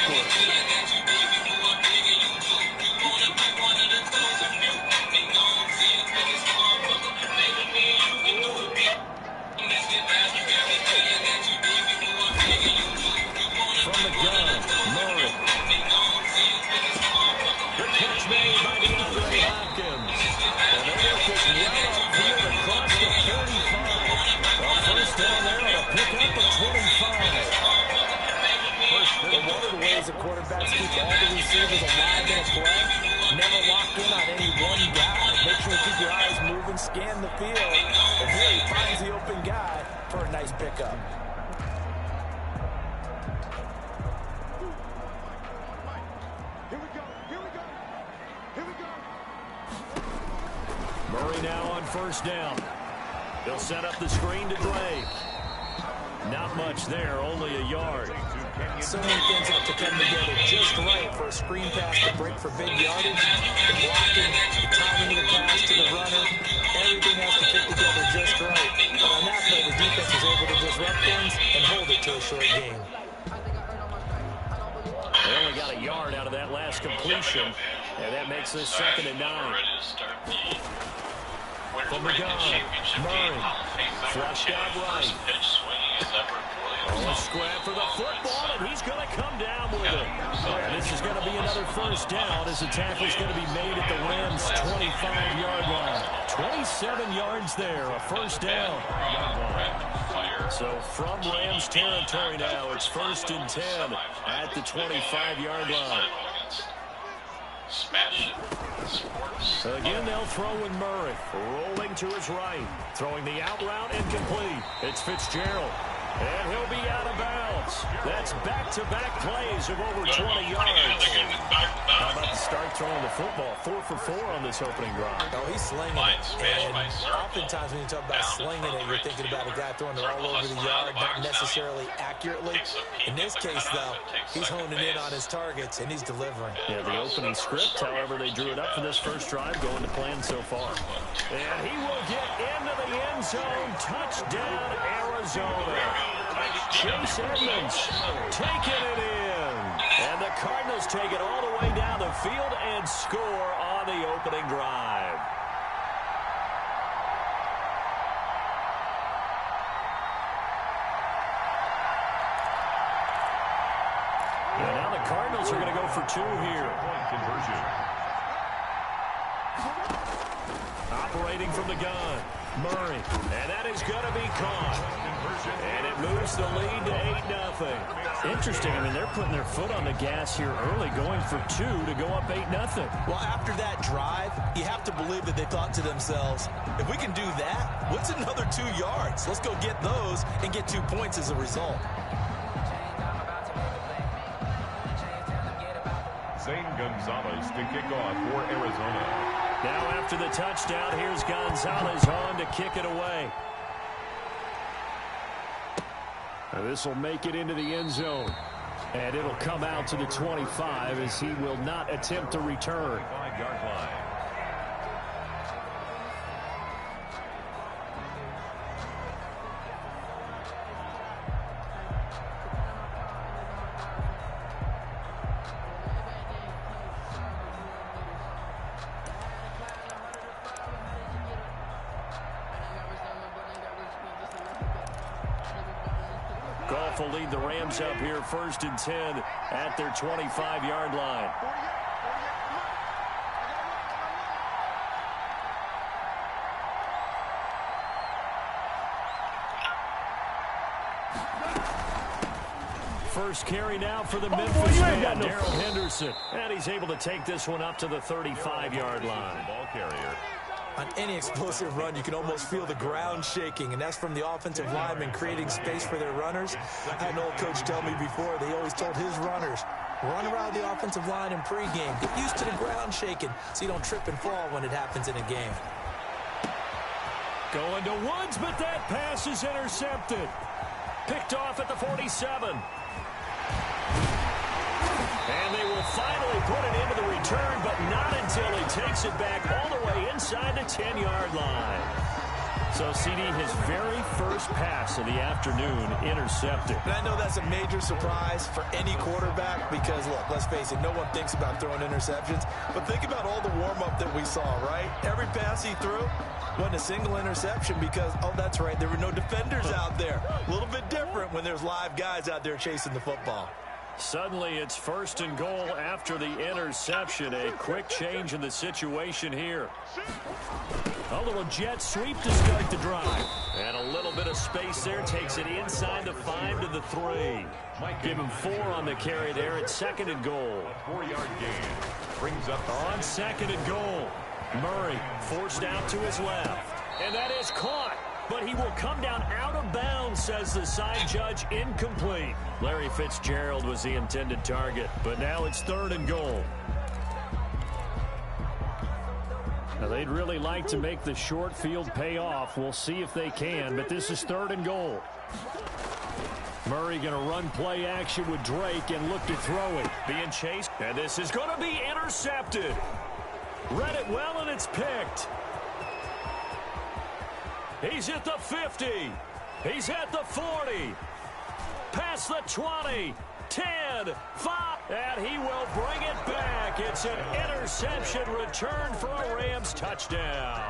[SPEAKER 5] as a quarterback is keep all the receivers alive in a play. Never lock in on any one guy. Make sure you keep your eyes moving, scan the field. And here he finds the open guy for a nice pickup.
[SPEAKER 2] Murray now on first down. They'll set up the screen to Drake. Not much there, only a yard.
[SPEAKER 5] So many things have to come together just right for a screen pass to break for big yardage. The blocking, the timing of the pass to the runner, everything has to fit together just right. But on that play, the defense is able to disrupt things and hold it to a short game.
[SPEAKER 2] They only got a yard out of that last completion, and that makes this 2nd and 9. From the gun, Murray, flushed out right. A scrap for the football, and he's going to come down with it. And this is going to be another first down as the tackle's going to be made at the Rams' 25-yard line. 27 yards there, a first down. So from Rams territory now, it's 1st and 10 at the 25-yard line. Again, they'll throw with Murray, rolling to his right, throwing the out route incomplete. It's Fitzgerald, and he'll be out of bounds. That's back-to-back plays of over 20 yards. How about to start throwing the football? 4 for 4 on this opening drive.
[SPEAKER 5] Oh, he's slinging it. And oftentimes when you talk about slinging it, you're thinking about a guy throwing it all over the yard, not necessarily accurately. In this case, though, he's honing in on his targets, and he's delivering.
[SPEAKER 2] Yeah, the opening script, however, they drew it up for this first drive, going to plan so far. And he will get into the end zone. Touchdown, Arizona. Chase Edmonds taking it in. And the Cardinals take it all the way down the field and score on the opening drive. And now the Cardinals are going to go for 2 here. Operating from the gun, Murray, and that is going to be caught. And it moves the lead to 8-0. Interesting. I mean, they're putting their foot on the gas here early, going for 2 to go up 8-0.
[SPEAKER 5] Well, after that drive, you have to believe that they thought to themselves, if we can do that, what's another 2 yards? Let's go get those and get 2 points as a result.
[SPEAKER 3] Zane Gonzalez to kick off for Arizona.
[SPEAKER 2] Now after the touchdown, here's Gonzalez on to kick it away. This will make it into the end zone. And it'll come out to the 25 as he will not attempt to return.
[SPEAKER 3] 5-yard line.
[SPEAKER 2] Goff will lead the Rams up here 1st and 10 at their 25-yard line. First carry now for the Memphis man, Darrell Henderson. And he's able to take this one up to the 35-yard line.
[SPEAKER 3] Ball carrier.
[SPEAKER 5] On any explosive run, you can almost feel the ground shaking, and that's from the offensive linemen creating space for their runners. I had an old coach tell me before, they always told his runners, run around the offensive line in pregame. Get used to the ground shaking so you don't trip and fall when it happens in a game.
[SPEAKER 2] Going to Woods, but that pass is intercepted. Picked off at the 47. And they will finally put it into the return, but not until he takes it back all the way inside the 10-yard line. So CD, his very first pass of the afternoon intercepted.
[SPEAKER 5] And I know that's a major surprise for any quarterback because, look, let's face it, no one thinks about throwing interceptions. But think about all the warm-up that we saw, right? Every pass he threw wasn't a single interception because, oh, that's right, there were no defenders out there. A little bit different when there's live guys out there chasing the football.
[SPEAKER 2] Suddenly, it's 1st and goal after the interception. A quick change in the situation here. A little jet sweep to start the drive. And a little bit of of space there. Takes it inside the 5 to the 3. Give him 4 on the carry there. It's 2nd and goal.
[SPEAKER 3] 4-yard gain. Brings up
[SPEAKER 2] on 2nd and goal. Murray forced out to his left. And that is caught. But he will come down out of bounds, says the side judge. Incomplete. Larry Fitzgerald was the intended target. But now it's 3rd and goal. Now, they'd really like to make the short field pay off. We'll see if they can, but this is 3rd and goal. Murray going to run play action with Drake and look to throw it. Being chased, and this is going to be intercepted. Read it well, and it's picked. He's at the 50. He's at the 40. Past the 20. 10, 5, and he will bring it back. It's an interception return for a Rams touchdown.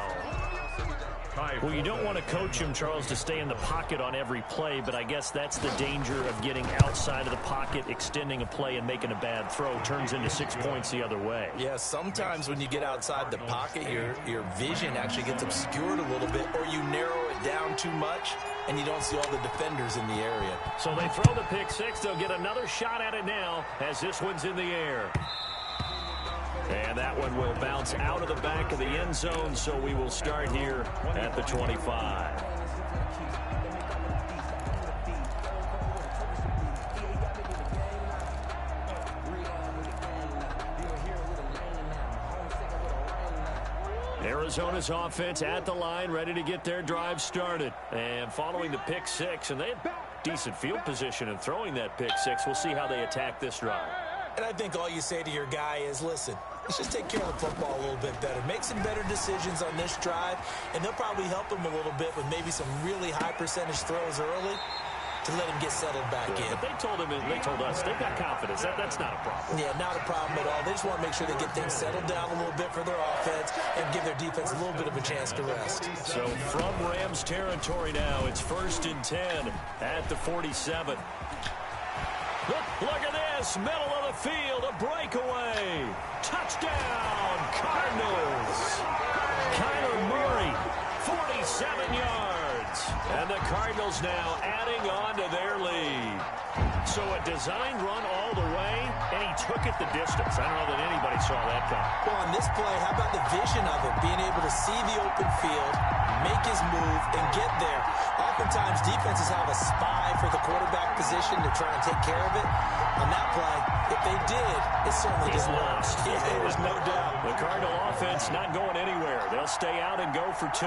[SPEAKER 2] Well, you don't want to coach him, Charles, to stay in the pocket on every play, but I guess that's the danger of getting outside of the pocket, extending a play, and making a bad throw. Turns into 6 points the other way.
[SPEAKER 5] Yeah, sometimes when you get outside the pocket, your vision actually gets obscured a little bit, or you narrow it down too much, and you don't see all the defenders in the area.
[SPEAKER 2] So they throw the pick six. They'll get another shot at it now as this one's in the air. And that one will bounce out of the back of the end zone, so we will start here at the 25. Arizona's offense at the line, ready to get their drive started. And following the pick six, and they had decent field position in throwing that pick six. We'll see how they attack this drive.
[SPEAKER 5] And I think all you say to your guy is, listen, let's just take care of the football a little bit better. Make some better decisions on this drive, and they'll probably help him a little bit with maybe some really high percentage throws early to let him get settled back in.
[SPEAKER 2] But they told us they've got confidence. That's not a problem.
[SPEAKER 5] Yeah, not a problem at all. They just want to make sure they get things settled down a little bit for their offense and give their defense a little bit of a chance to rest.
[SPEAKER 2] So from Rams territory now, it's 1st and 10 at the 47. Look at this, middle of the field, a breakaway. Touchdown, Cardinals. Kyler Murray, 47 yards. And the Cardinals now adding on to their lead. So a designed run all the way, and he took it the distance. I don't know that anybody saw that coming.
[SPEAKER 5] Well, on this play, how about the vision of it? Being able to see the open field, make his move, and get there. Oftentimes, defenses have a spy for the quarterback position to try and take care of it. On that play, if they did, it certainly
[SPEAKER 2] He's
[SPEAKER 5] didn't
[SPEAKER 2] lost.
[SPEAKER 5] Yeah, there's no doubt.
[SPEAKER 2] The Cardinal offense not going anywhere. They'll stay out and go for 2.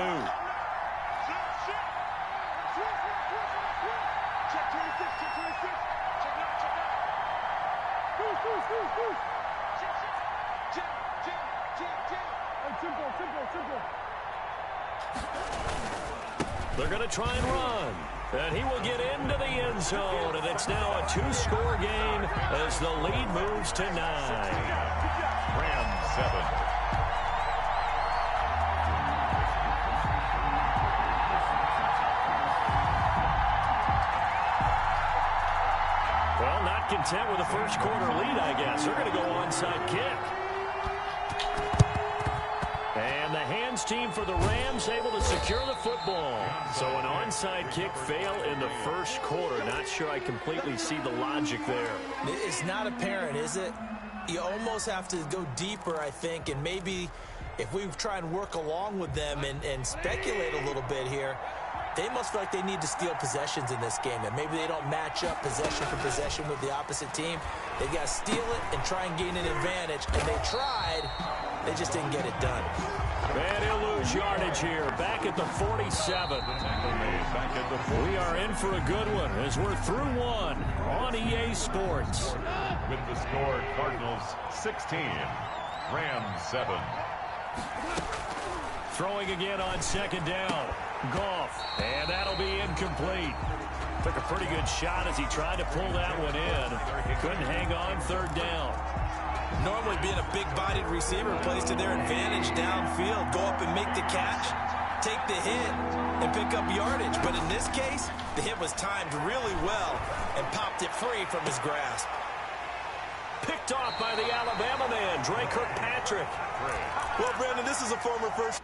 [SPEAKER 2] They're going to try and run. And he will get into the end zone. And it's now a 2-score game as the lead moves to 9.
[SPEAKER 3] Rams 7.
[SPEAKER 2] Well, not content with a first quarter lead, I guess. They're going to go onside kick. And the hands team for the Rams able to secure the football. So an onside kick fail in the first quarter. Not sure I completely see the logic there.
[SPEAKER 5] It's not apparent, is it? You almost have to go deeper, I think, and maybe if we try and work along with them and speculate a little bit here, they must feel like they need to steal possessions in this game, that maybe they don't match up possession for possession with the opposite team. They got to steal it and try and gain an advantage, and they tried. They just didn't get it done.
[SPEAKER 2] And he'll lose yardage here, back at the 47. We are in for a good one as we're through one on EA Sports.
[SPEAKER 3] With the score, Cardinals 16, Rams 7.
[SPEAKER 2] Throwing again on 2nd down. Goff, and that'll be incomplete. Took a pretty good shot as he tried to pull that one in. Couldn't hang on 3rd down.
[SPEAKER 5] Normally being a big-bodied receiver plays to their advantage downfield. Go up and make the catch, take the hit, and pick up yardage. But in this case, the hit was timed really well and popped it free from his grasp.
[SPEAKER 2] Picked off by the Alabama man, Drake Kirkpatrick.
[SPEAKER 5] Well, Brandon, this is a former first